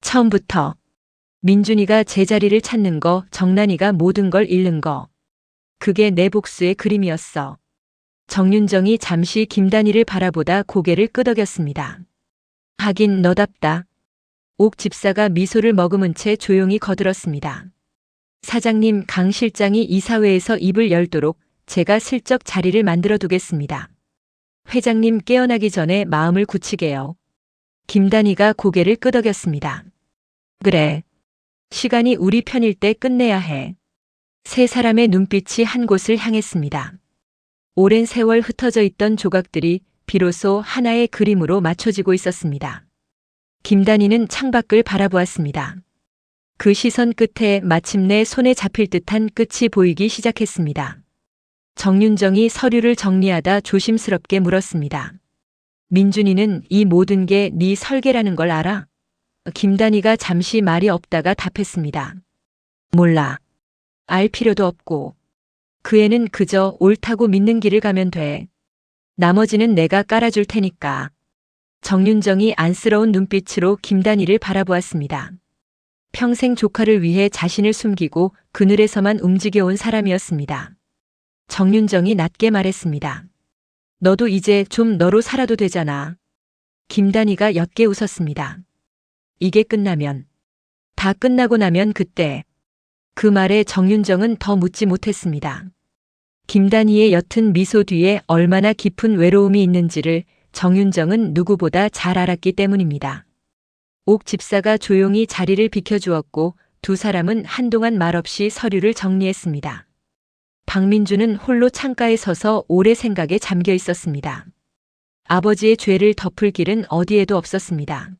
처음부터. 민준이가 제자리를 찾는 거, 정란이가 모든 걸 잃는 거. 그게 내 복수의 그림이었어. 정윤정이 잠시 김단희를 바라보다 고개를 끄덕였습니다. 하긴 너답다. 옥 집사가 미소를 머금은 채 조용히 거들었습니다. 사장님, 강 실장이 이사회에서 입을 열도록 제가 슬쩍 자리를 만들어 두겠습니다. 회장님 깨어나기 전에 마음을 굳히게요. 김단희가 고개를 끄덕였습니다. 그래. 시간이 우리 편일 때 끝내야 해. 세 사람의 눈빛이 한 곳을 향했습니다. 오랜 세월 흩어져 있던 조각들이 비로소 하나의 그림으로 맞춰지고 있었습니다. 김단희는 창밖을 바라보았습니다. 그 시선 끝에 마침내 손에 잡힐 듯한 끝이 보이기 시작했습니다. 정윤정이 서류를 정리하다 조심스럽게 물었습니다. 민준이는 이 모든 게 네 설계라는 걸 알아? 김단희가 잠시 말이 없다가 답했습니다. 몰라. 알 필요도 없고. 그 애는 그저 옳다고 믿는 길을 가면 돼. 나머지는 내가 깔아줄 테니까. 정윤정이 안쓰러운 눈빛으로 김단희를 바라보았습니다. 평생 조카를 위해 자신을 숨기고 그늘에서만 움직여온 사람이었습니다. 정윤정이 낮게 말했습니다. 너도 이제 좀 너로 살아도 되잖아. 김단희가 옅게 웃었습니다. 이게 끝나면, 다 끝나고 나면 그때. 그 말에 정윤정은 더 묻지 못했습니다. 김단희의 옅은 미소 뒤에 얼마나 깊은 외로움이 있는지를 정윤정은 누구보다 잘 알았기 때문입니다. 옥 집사가 조용히 자리를 비켜주었고 두 사람은 한동안 말없이 서류를 정리했습니다. 박민주는 홀로 창가에 서서 오래 생각에 잠겨 있었습니다. 아버지의 죄를 덮을 길은 어디에도 없었습니다.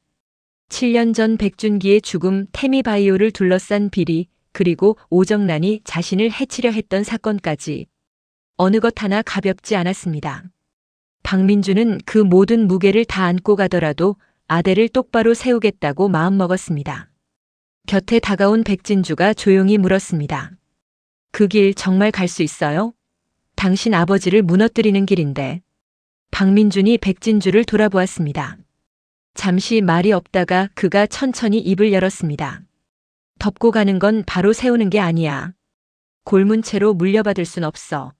7년 전 백준기의 죽음, 태미바이오를 둘러싼 비리, 그리고 오정란이 자신을 해치려 했던 사건까지 어느 것 하나 가볍지 않았습니다. 박민주는 그 모든 무게를 다 안고 가더라도 아들을 똑바로 세우겠다고 마음먹었습니다. 곁에 다가온 백진주가 조용히 물었습니다. 그 길 정말 갈 수 있어요? 당신 아버지를 무너뜨리는 길인데. 박민준이 백진주를 돌아보았습니다. 잠시 말이 없다가 그가 천천히 입을 열었습니다. 덮고 가는 건 바로 세우는 게 아니야. 골문채로 물려받을 순 없어.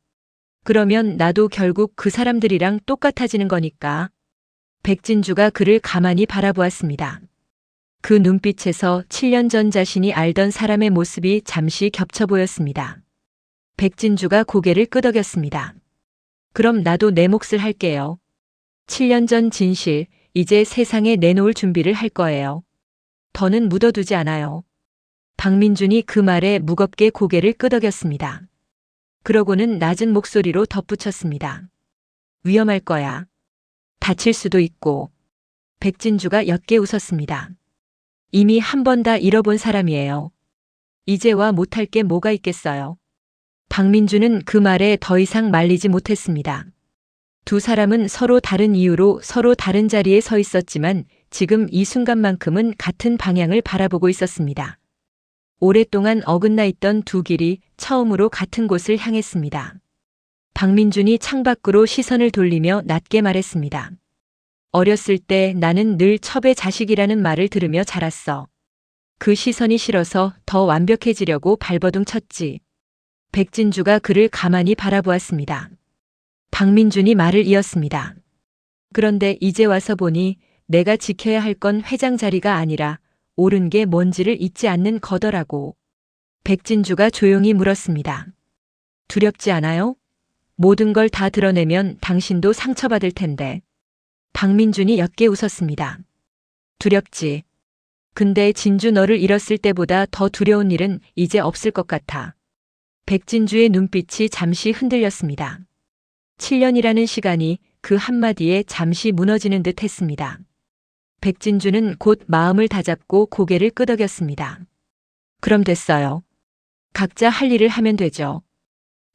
그러면 나도 결국 그 사람들이랑 똑같아지는 거니까. 백진주가 그를 가만히 바라보았습니다. 그 눈빛에서 7년 전 자신이 알던 사람의 모습이 잠시 겹쳐 보였습니다. 백진주가 고개를 끄덕였습니다. 그럼 나도 내 몫을 할게요. 7년 전 진실, 이제 세상에 내놓을 준비를 할 거예요. 더는 묻어두지 않아요. 박민준이 그 말에 무겁게 고개를 끄덕였습니다. 그러고는 낮은 목소리로 덧붙였습니다. 위험할 거야. 다칠 수도 있고. 백진주가 옅게 웃었습니다. 이미 한 번 다 잃어본 사람이에요. 이제와 못할 게 뭐가 있겠어요. 박민주는 그 말에 더 이상 말리지 못했습니다. 두 사람은 서로 다른 이유로 서로 다른 자리에 서 있었지만 지금 이 순간만큼은 같은 방향을 바라보고 있었습니다. 오랫동안 어긋나 있던 두 길이 처음으로 같은 곳을 향했습니다. 박민준이 창밖으로 시선을 돌리며 낮게 말했습니다. 어렸을 때 나는 늘 첩의 자식이라는 말을 들으며 자랐어. 그 시선이 싫어서 더 완벽해지려고 발버둥 쳤지. 백진주가 그를 가만히 바라보았습니다. 박민준이 말을 이었습니다. 그런데 이제 와서 보니 내가 지켜야 할 건 회장 자리가 아니라 옳은 게 뭔지를 잊지 않는 거더라고. 백진주가 조용히 물었습니다. 두렵지 않아요? 모든 걸 다 드러내면 당신도 상처받을 텐데. 박민준이 옅게 웃었습니다. 두렵지. 근데 진주 너를 잃었을 때보다 더 두려운 일은 이제 없을 것 같아. 백진주의 눈빛이 잠시 흔들렸습니다. 7년이라는 시간이 그 한마디에 잠시 무너지는 듯 했습니다. 백진주는 곧 마음을 다잡고 고개를 끄덕였습니다. 그럼 됐어요. 각자 할 일을 하면 되죠.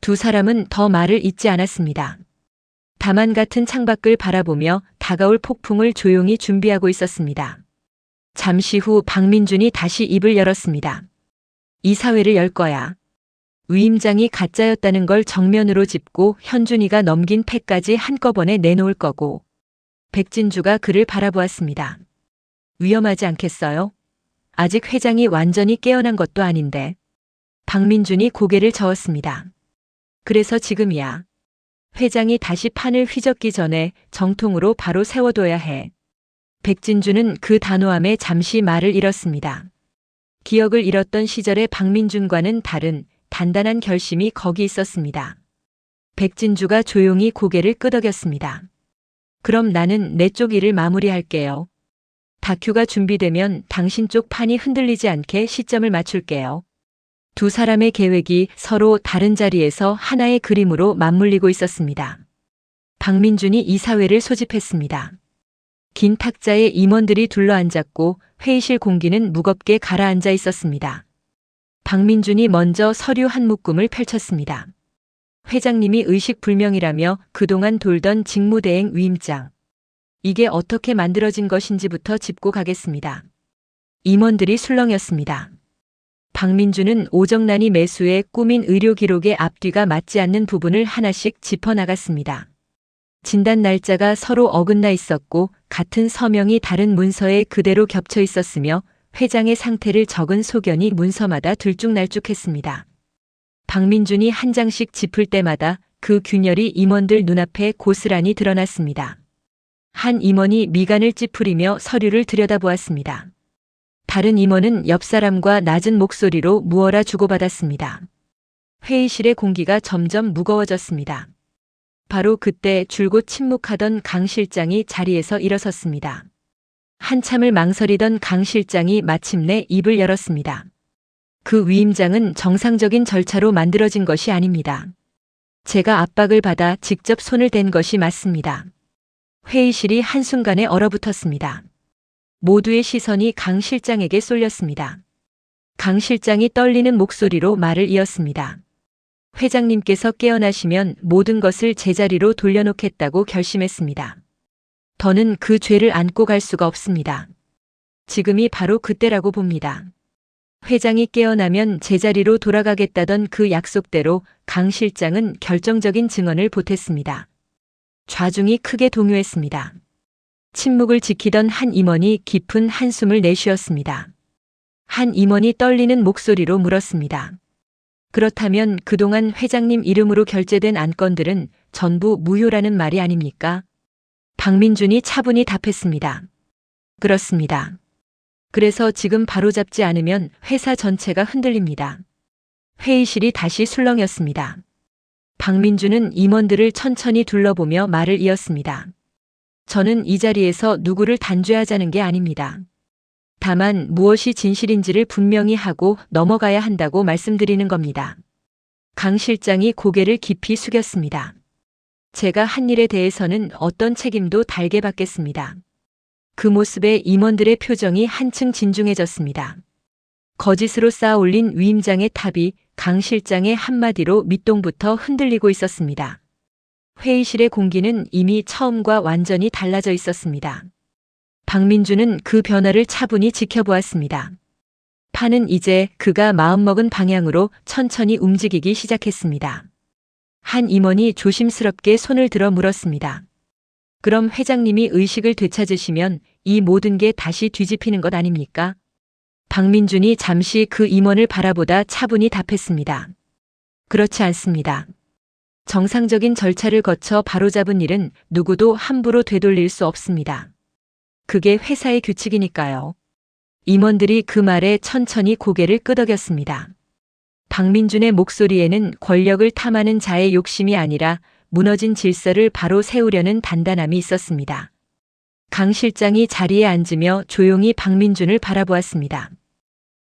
두 사람은 더 말을 잇지 않았습니다. 다만 같은 창밖을 바라보며 다가올 폭풍을 조용히 준비하고 있었습니다. 잠시 후 박민준이 다시 입을 열었습니다. 이사회를 열 거야. 위임장이 가짜였다는 걸 정면으로 짚고 현준이가 넘긴 패까지 한꺼번에 내놓을 거고. 백진주가 그를 바라보았습니다. 위험하지 않겠어요? 아직 회장이 완전히 깨어난 것도 아닌데. 박민준이 고개를 저었습니다. 그래서 지금이야. 회장이 다시 판을 휘젓기 전에 정통으로 바로 세워둬야 해. 백진주는 그 단호함에 잠시 말을 잃었습니다. 기억을 잃었던 시절의 박민준과는 다른 단단한 결심이 거기 있었습니다. 백진주가 조용히 고개를 끄덕였습니다. 그럼 나는 내 쪽 일을 마무리할게요. 다큐가 준비되면 당신 쪽 판이 흔들리지 않게 시점을 맞출게요. 두 사람의 계획이 서로 다른 자리에서 하나의 그림으로 맞물리고 있었습니다. 박민준이 이사회를 소집했습니다. 긴 탁자에 임원들이 둘러앉았고 회의실 공기는 무겁게 가라앉아 있었습니다. 박민준이 먼저 서류 한 묶음을 펼쳤습니다. 회장님이 의식불명이라며 그동안 돌던 직무대행 위임장. 이게 어떻게 만들어진 것인지부터 짚고 가겠습니다. 임원들이 술렁였습니다. 박민준은 오정란이 매수해 꾸민 의료 기록의 앞뒤가 맞지 않는 부분을 하나씩 짚어나갔습니다. 진단 날짜가 서로 어긋나 있었고 같은 서명이 다른 문서에 그대로 겹쳐 있었으며 회장의 상태를 적은 소견이 문서마다 들쭉날쭉했습니다. 박민준이 한 장씩 짚을 때마다 그 균열이 임원들 눈앞에 고스란히 드러났습니다. 한 임원이 미간을 찌푸리며 서류를 들여다보았습니다. 다른 임원은 옆 사람과 낮은 목소리로 무어라 주고받았습니다. 회의실의 공기가 점점 무거워졌습니다. 바로 그때 줄곧 침묵하던 강 실장이 자리에서 일어섰습니다. 한참을 망설이던 강 실장이 마침내 입을 열었습니다. 그 위임장은 정상적인 절차로 만들어진 것이 아닙니다. 제가 압박을 받아 직접 손을 댄 것이 맞습니다. 회의실이 한순간에 얼어붙었습니다. 모두의 시선이 강 실장에게 쏠렸습니다. 강 실장이 떨리는 목소리로 말을 이었습니다. 회장님께서 깨어나시면 모든 것을 제자리로 돌려놓겠다고 결심했습니다. 더는 그 죄를 안고 갈 수가 없습니다. 지금이 바로 그때라고 봅니다. 회장이 깨어나면 제자리로 돌아가겠다던 그 약속대로 강 실장은 결정적인 증언을 보탰습니다. 좌중이 크게 동요했습니다. 침묵을 지키던 한 임원이 깊은 한숨을 내쉬었습니다. 한 임원이 떨리는 목소리로 물었습니다. 그렇다면 그동안 회장님 이름으로 결제된 안건들은 전부 무효라는 말이 아닙니까? 박민준이 차분히 답했습니다. 그렇습니다. 그래서 지금 바로잡지 않으면 회사 전체가 흔들립니다. 회의실이 다시 술렁였습니다. 박민준은 임원들을 천천히 둘러보며 말을 이었습니다. 저는 이 자리에서 누구를 단죄하자는 게 아닙니다. 다만 무엇이 진실인지를 분명히 하고 넘어가야 한다고 말씀드리는 겁니다. 강 실장이 고개를 깊이 숙였습니다. 제가 한 일에 대해서는 어떤 책임도 달게 받겠습니다. 그 모습에 임원들의 표정이 한층 진중해졌습니다. 거짓으로 쌓아 올린 위임장의 탑이 강 실장의 한마디로 밑동부터 흔들리고 있었습니다. 회의실의 공기는 이미 처음과 완전히 달라져 있었습니다. 박민준은 그 변화를 차분히 지켜보았습니다. 판은 이제 그가 마음먹은 방향으로 천천히 움직이기 시작했습니다. 한 임원이 조심스럽게 손을 들어 물었습니다. 그럼 회장님이 의식을 되찾으시면 이 모든 게 다시 뒤집히는 것 아닙니까? 박민준이 잠시 그 임원을 바라보다 차분히 답했습니다. 그렇지 않습니다. 정상적인 절차를 거쳐 바로잡은 일은 누구도 함부로 되돌릴 수 없습니다. 그게 회사의 규칙이니까요. 임원들이 그 말에 천천히 고개를 끄덕였습니다. 박민준의 목소리에는 권력을 탐하는 자의 욕심이 아니라 무너진 질서를 바로 세우려는 단단함이 있었습니다. 강 실장이 자리에 앉으며 조용히 박민준을 바라보았습니다.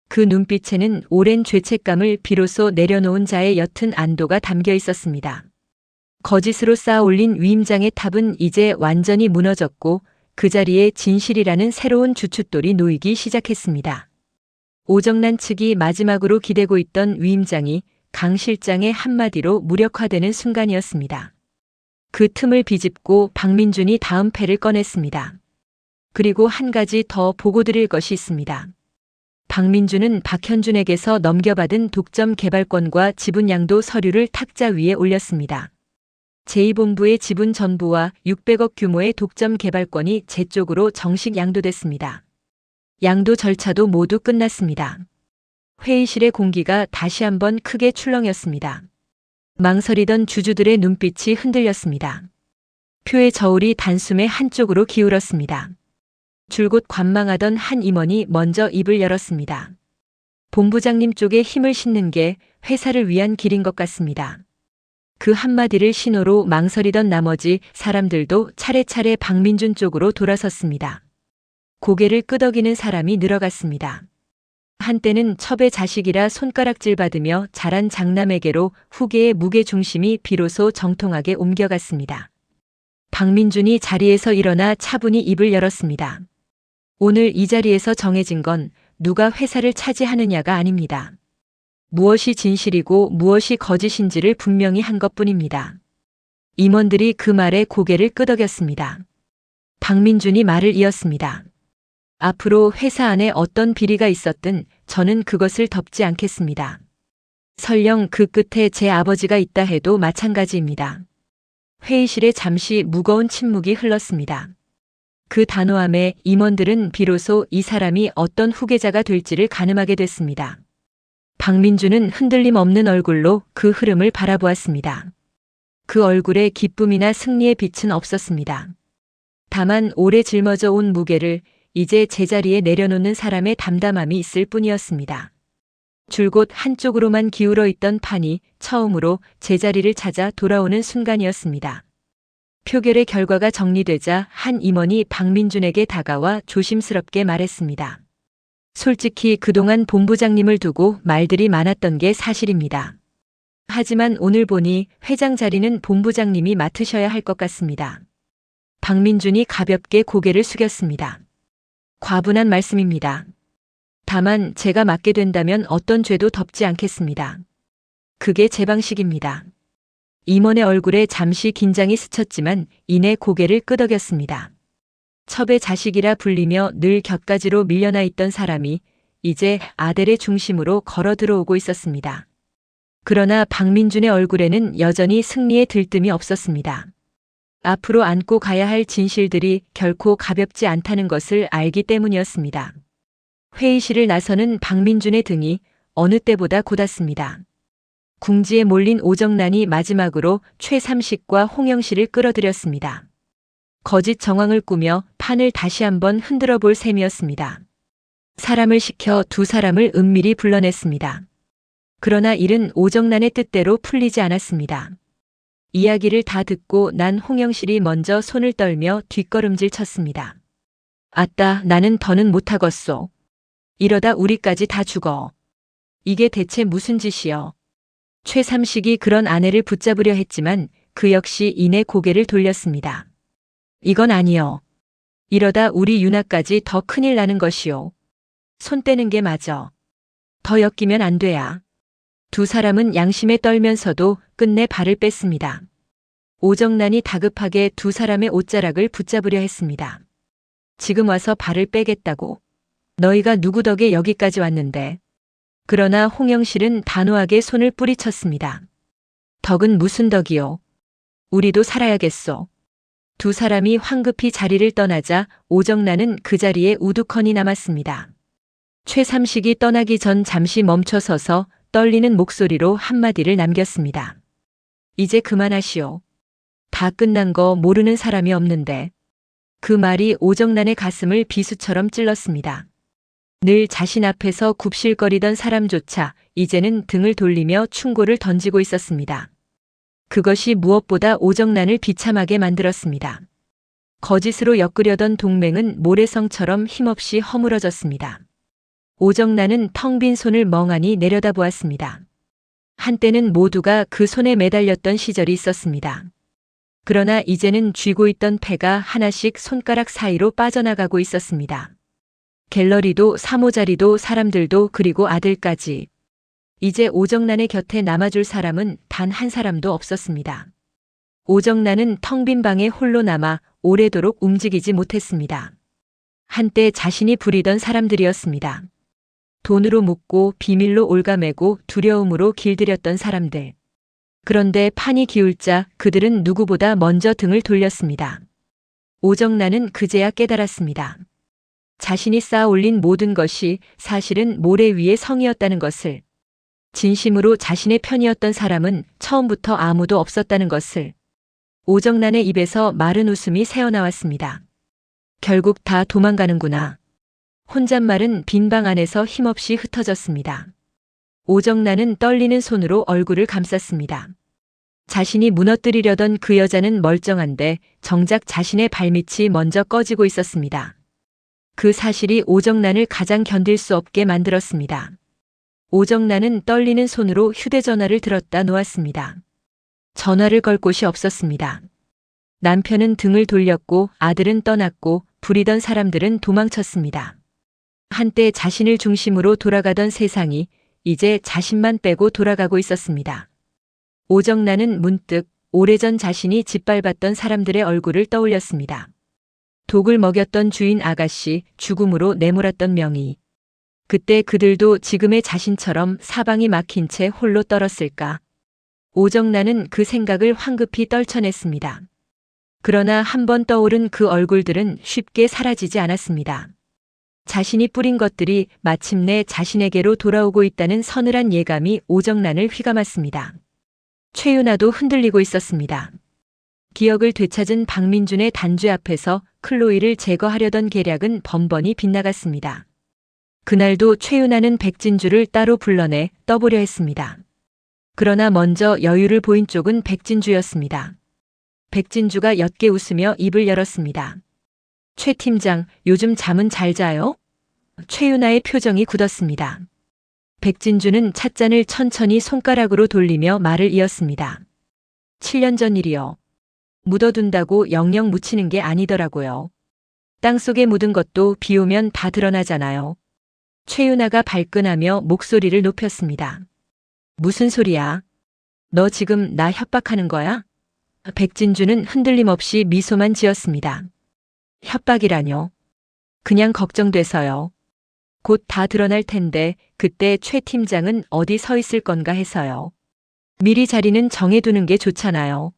그 눈빛에는 오랜 죄책감을 비로소 내려놓은 자의 옅은 안도가 담겨 있었습니다. 거짓으로 쌓아 올린 위임장의 탑은 이제 완전히 무너졌고 그 자리에 진실이라는 새로운 주춧돌이 놓이기 시작했습니다. 오정란 측이 마지막으로 기대고 있던 위임장이 강 실장의 한마디로 무력화되는 순간이었습니다. 그 틈을 비집고 박민준이 다음 패를 꺼냈습니다. 그리고 한 가지 더 보고 드릴 것이 있습니다. 박민준은 박현준에게서 넘겨받은 독점 개발권과 지분 양도 서류를 탁자 위에 올렸습니다. 제2본부의 지분 전부와 600억 규모의 독점 개발권이 제 쪽으로 정식 양도됐습니다. 양도 절차도 모두 끝났습니다. 회의실의 공기가 다시 한번 크게 출렁였습니다. 망설이던 주주들의 눈빛이 흔들렸습니다. 표의 저울이 단숨에 한쪽으로 기울었습니다. 줄곧 관망하던 한 임원이 먼저 입을 열었습니다. 본부장님 쪽에 힘을 싣는 게 회사를 위한 길인 것 같습니다. 그 한마디를 신호로 망설이던 나머지 사람들도 차례차례 박민준 쪽으로 돌아섰습니다. 고개를 끄덕이는 사람이 늘어갔습니다. 한때는 첩의 자식이라 손가락질 받으며 자란 장남에게로 후계의 무게중심이 비로소 정통하게 옮겨갔습니다. 박민준이 자리에서 일어나 차분히 입을 열었습니다. 오늘 이 자리에서 정해진 건 누가 회사를 차지하느냐가 아닙니다. 무엇이 진실이고 무엇이 거짓인지를 분명히 한 것뿐입니다. 임원들이 그 말에 고개를 끄덕였습니다. 박민준이 말을 이었습니다. 앞으로 회사 안에 어떤 비리가 있었든 저는 그것을 덮지 않겠습니다. 설령 그 끝에 제 아버지가 있다 해도 마찬가지입니다. 회의실에 잠시 무거운 침묵이 흘렀습니다. 그 단호함에 임원들은 비로소 이 사람이 어떤 후계자가 될지를 가늠하게 됐습니다. 박민준은 흔들림 없는 얼굴로 그 흐름을 바라보았습니다. 그 얼굴에 기쁨이나 승리의 빛은 없었습니다. 다만 오래 짊어져 온 무게를 이제 제자리에 내려놓는 사람의 담담함이 있을 뿐이었습니다. 줄곧 한쪽으로만 기울어 있던 판이 처음으로 제자리를 찾아 돌아오는 순간이었습니다. 표결의 결과가 정리되자 한 임원이 박민준에게 다가와 조심스럽게 말했습니다. 솔직히 그동안 본부장님을 두고 말들이 많았던 게 사실입니다. 하지만 오늘 보니 회장 자리는 본부장님이 맡으셔야 할 것 같습니다. 박민준이 가볍게 고개를 숙였습니다. 과분한 말씀입니다. 다만 제가 맡게 된다면 어떤 죄도 덮지 않겠습니다. 그게 제 방식입니다. 임원의 얼굴에 잠시 긴장이 스쳤지만 이내 고개를 끄덕였습니다. 첩의 자식이라 불리며 늘 곁가지로 밀려나 있던 사람이 이제 아델의 중심으로 걸어 들어오고 있었습니다. 그러나 박민준의 얼굴에는 여전히 승리의 들뜸이 없었습니다. 앞으로 안고 가야 할 진실들이 결코 가볍지 않다는 것을 알기 때문이었습니다. 회의실을 나서는 박민준의 등이 어느 때보다 굳었습니다. 궁지에 몰린 오정란이 마지막으로 최삼식과 홍영실을 끌어들였습니다. 거짓 정황을 꾸며 판을 다시 한번 흔들어 볼 셈이었습니다. 사람을 시켜 두 사람을 은밀히 불러냈습니다. 그러나 일은 오정란의 뜻대로 풀리지 않았습니다. 이야기를 다 듣고 난 홍영실이 먼저 손을 떨며 뒷걸음질 쳤습니다. 아따, 나는 더는 못하겠소. 이러다 우리까지 다 죽어. 이게 대체 무슨 짓이여. 최삼식이 그런 아내를 붙잡으려 했지만 그 역시 이내 고개를 돌렸습니다. 이건 아니여. 이러다 우리 유나까지 더 큰일 나는 것이오. 손 떼는 게 맞어. 더 엮이면 안 돼야. 두 사람은 양심에 떨면서도 끝내 발을 뺐습니다. 오정란이 다급하게 두 사람의 옷자락을 붙잡으려 했습니다. 지금 와서 발을 빼겠다고. 너희가 누구 덕에 여기까지 왔는데. 그러나 홍영실은 단호하게 손을 뿌리쳤습니다. 덕은 무슨 덕이요. 우리도 살아야겠소. 두 사람이 황급히 자리를 떠나자 오정란은 그 자리에 우두커니 남았습니다. 최삼식이 떠나기 전 잠시 멈춰서서 떨리는 목소리로 한마디를 남겼습니다. 이제 그만하시오. 다 끝난 거 모르는 사람이 없는데. 그 말이 오정란의 가슴을 비수처럼 찔렀습니다. 늘 자신 앞에서 굽실거리던 사람조차 이제는 등을 돌리며 충고를 던지고 있었습니다. 그것이 무엇보다 오정란을 비참하게 만들었습니다. 거짓으로 엮으려던 동맹은 모래성처럼 힘없이 허물어졌습니다. 오정란은 텅 빈 손을 멍하니 내려다보았습니다. 한때는 모두가 그 손에 매달렸던 시절이 있었습니다. 그러나 이제는 쥐고 있던 패가 하나씩 손가락 사이로 빠져나가고 있었습니다. 갤러리도 사모자리도 사람들도 그리고 아들까지. 이제 오정란의 곁에 남아줄 사람은 단 한 사람도 없었습니다. 오정란은 텅 빈 방에 홀로 남아 오래도록 움직이지 못했습니다. 한때 자신이 부리던 사람들이었습니다. 돈으로 묻고 비밀로 올가매고 두려움으로 길들였던 사람들. 그런데 판이 기울자 그들은 누구보다 먼저 등을 돌렸습니다. 오정란은 그제야 깨달았습니다. 자신이 쌓아 올린 모든 것이 사실은 모래 위의 성이었다는 것을. 진심으로 자신의 편이었던 사람은 처음부터 아무도 없었다는 것을. 오정란의 입에서 마른 웃음이 새어나왔습니다. 결국 다 도망가는구나. 혼잣말은 빈 방 안에서 힘없이 흩어졌습니다. 오정란은 떨리는 손으로 얼굴을 감쌌습니다. 자신이 무너뜨리려던 그 여자는 멀쩡한데 정작 자신의 발밑이 먼저 꺼지고 있었습니다. 그 사실이 오정란을 가장 견딜 수 없게 만들었습니다. 오정란은 떨리는 손으로 휴대전화를 들었다 놓았습니다. 전화를 걸 곳이 없었습니다. 남편은 등을 돌렸고 아들은 떠났고 부리던 사람들은 도망쳤습니다. 한때 자신을 중심으로 돌아가던 세상이 이제 자신만 빼고 돌아가고 있었습니다. 오정란은 문득 오래전 자신이 짓밟았던 사람들의 얼굴을 떠올렸습니다. 독을 먹였던 주인 아가씨, 죽음으로 내몰았던 명의. 그때 그들도 지금의 자신처럼 사방이 막힌 채 홀로 떨었을까. 오정란은 그 생각을 황급히 떨쳐냈습니다. 그러나 한번 떠오른 그 얼굴들은 쉽게 사라지지 않았습니다. 자신이 뿌린 것들이 마침내 자신에게로 돌아오고 있다는 서늘한 예감이 오정란을 휘감았습니다. 최윤아도 흔들리고 있었습니다. 기억을 되찾은 박민준의 단죄 앞에서 클로이를 제거하려던 계략은 번번이 빗나갔습니다. 그날도 최윤아는 백진주를 따로 불러내 떠보려 했습니다. 그러나 먼저 여유를 보인 쪽은 백진주였습니다. 백진주가 옅게 웃으며 입을 열었습니다. 최 팀장, 요즘 잠은 잘 자요? 최윤아의 표정이 굳었습니다. 백진주는 찻잔을 천천히 손가락으로 돌리며 말을 이었습니다. 7년 전 일이요. 묻어둔다고 영영 묻히는 게 아니더라고요. 땅속에 묻은 것도 비 오면 다 드러나잖아요. 최윤아가 발끈하며 목소리를 높였습니다. 무슨 소리야? 너 지금 나 협박하는 거야? 백진주는 흔들림 없이 미소만 지었습니다. 협박이라뇨? 그냥 걱정돼서요. 곧 다 드러날 텐데 그때 최 팀장은 어디 서 있을 건가 해서요. 미리 자리는 정해두는 게 좋잖아요.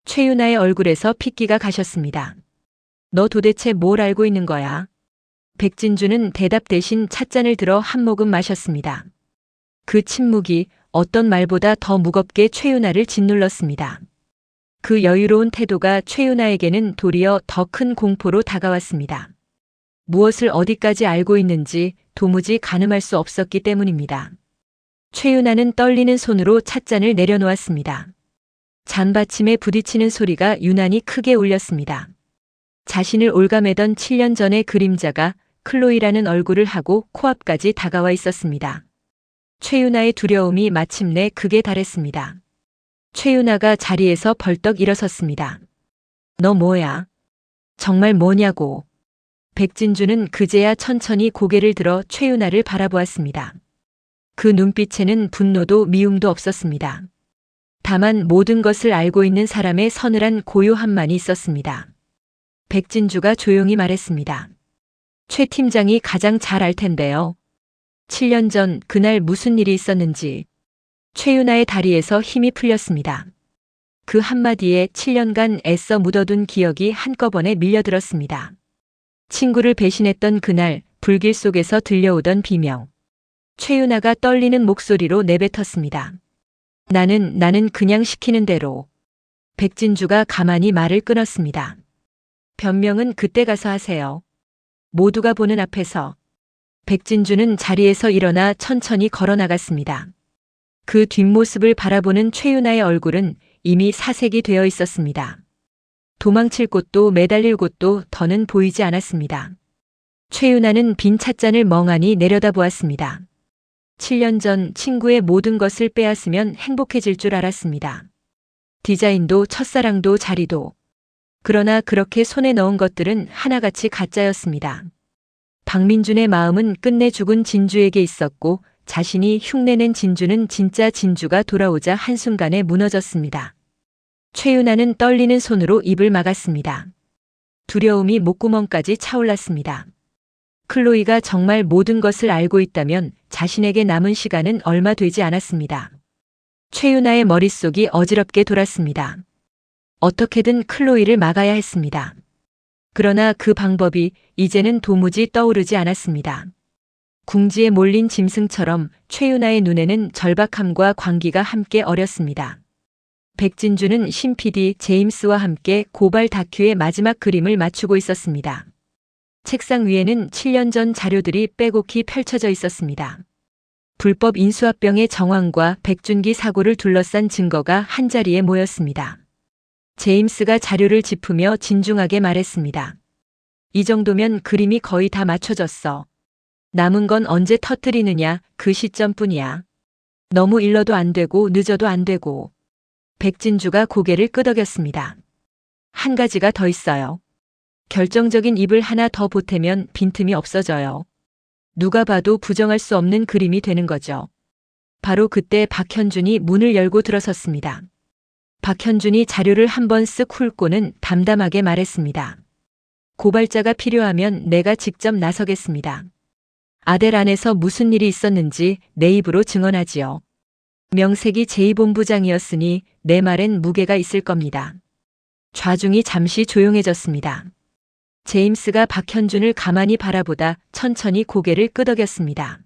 최윤아의 얼굴에서 핏기가 가셨습니다. 너 도대체 뭘 알고 있는 거야? 백진주는 대답 대신 찻잔을 들어 한 모금 마셨습니다. 그 침묵이 어떤 말보다 더 무겁게 최윤아를 짓눌렀습니다. 그 여유로운 태도가 최윤아에게는 도리어 더 큰 공포로 다가왔습니다. 무엇을 어디까지 알고 있는지 도무지 가늠할 수 없었기 때문입니다. 최윤아는 떨리는 손으로 찻잔을 내려놓았습니다. 잔받침에 부딪히는 소리가 유난히 크게 울렸습니다. 자신을 올가매던 7년 전의 그림자가 클로이라는 얼굴을 하고 코앞까지 다가와 있었습니다. 최윤아의 두려움이 마침내 극에 달했습니다. 최윤아가 자리에서 벌떡 일어섰습니다. 너 뭐야? 정말 뭐냐고. 백진주는 그제야 천천히 고개를 들어 최윤아를 바라보았습니다. 그 눈빛에는 분노도 미움도 없었습니다. 다만 모든 것을 알고 있는 사람의 서늘한 고요함만이 있었습니다. 백진주가 조용히 말했습니다. 최 팀장이 가장 잘 알 텐데요. 7년 전 그날 무슨 일이 있었는지. 최윤아의 다리에서 힘이 풀렸습니다. 그 한마디에 7년간 애써 묻어둔 기억이 한꺼번에 밀려들었습니다. 친구를 배신했던 그날 불길 속에서 들려오던 비명. 최윤아가 떨리는 목소리로 내뱉었습니다. 나는 그냥 시키는 대로. 백진주가 가만히 말을 끊었습니다. 변명은 그때 가서 하세요. 모두가 보는 앞에서. 백진주는 자리에서 일어나 천천히 걸어 나갔습니다. 그 뒷모습을 바라보는 최윤아의 얼굴은 이미 사색이 되어 있었습니다. 도망칠 곳도 매달릴 곳도 더는 보이지 않았습니다. 최윤아는 빈 찻잔을 멍하니 내려다보았습니다. 7년 전 친구의 모든 것을 빼앗으면 행복해질 줄 알았습니다. 디자인도 첫사랑도 자리도. 그러나 그렇게 손에 넣은 것들은 하나같이 가짜였습니다. 박민준의 마음은 끝내 죽은 진주에게 있었고 자신이 흉내낸 진주는 진짜 진주가 돌아오자 한순간에 무너졌습니다. 최윤아는 떨리는 손으로 입을 막았습니다. 두려움이 목구멍까지 차올랐습니다. 클로이가 정말 모든 것을 알고 있다면 자신에게 남은 시간은 얼마 되지 않았습니다. 최윤아의 머릿속이 어지럽게 돌았습니다. 어떻게든 클로이를 막아야 했습니다. 그러나 그 방법이 이제는 도무지 떠오르지 않았습니다. 궁지에 몰린 짐승처럼 최윤아의 눈에는 절박함과 광기가 함께 어렸습니다. 백진주는 신 PD 제임스와 함께 고발 다큐의 마지막 그림을 맞추고 있었습니다. 책상 위에는 7년 전 자료들이 빼곡히 펼쳐져 있었습니다. 불법 인수합병의 정황과 백준기 사고를 둘러싼 증거가 한자리에 모였습니다. 제임스가 자료를 짚으며 진중하게 말했습니다. 이 정도면 그림이 거의 다 맞춰졌어. 남은 건 언제 터뜨리느냐 그 시점뿐이야. 너무 일러도 안 되고 늦어도 안 되고. 백진주가 고개를 끄덕였습니다. 한 가지가 더 있어요. 결정적인 입을 하나 더 보태면 빈틈이 없어져요. 누가 봐도 부정할 수 없는 그림이 되는 거죠. 바로 그때 박현준이 문을 열고 들어섰습니다. 박현준이 자료를 한번 쓱 훑고는 담담하게 말했습니다. 고발자가 필요하면 내가 직접 나서겠습니다. 아델 안에서 무슨 일이 있었는지 내 입으로 증언하지요. 명색이 제2본부장이었으니 내 말엔 무게가 있을 겁니다. 좌중이 잠시 조용해졌습니다. 제임스가 박현준을 가만히 바라보다 천천히 고개를 끄덕였습니다.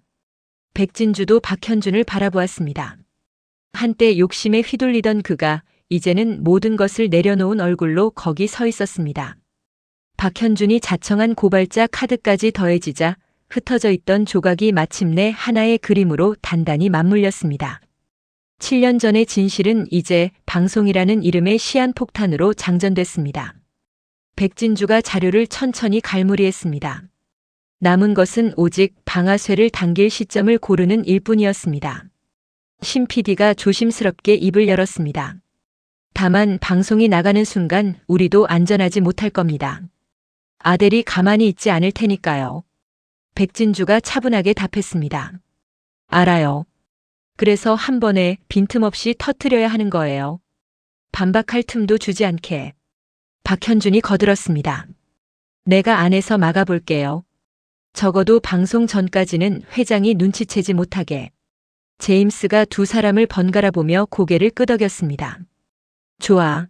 백진주도 박현준을 바라보았습니다. 한때 욕심에 휘둘리던 그가 이제는 모든 것을 내려놓은 얼굴로 거기 서 있었습니다. 박현준이 자청한 고발자 카드까지 더해지자 흩어져 있던 조각이 마침내 하나의 그림으로 단단히 맞물렸습니다. 7년 전의 진실은 이제 방송이라는 이름의 시한폭탄으로 장전됐습니다. 백진주가 자료를 천천히 갈무리했습니다. 남은 것은 오직 방아쇠를 당길 시점을 고르는 일뿐이었습니다. 신 PD가 조심스럽게 입을 열었습니다. 다만 방송이 나가는 순간 우리도 안전하지 못할 겁니다. 아델이 가만히 있지 않을 테니까요. 백진주가 차분하게 답했습니다. 알아요. 그래서 한 번에 빈틈없이 터뜨려야 하는 거예요. 반박할 틈도 주지 않게. 박현준이 거들었습니다. 내가 안에서 막아볼게요. 적어도 방송 전까지는 회장이 눈치채지 못하게. 제임스가 두 사람을 번갈아 보며 고개를 끄덕였습니다. 좋아.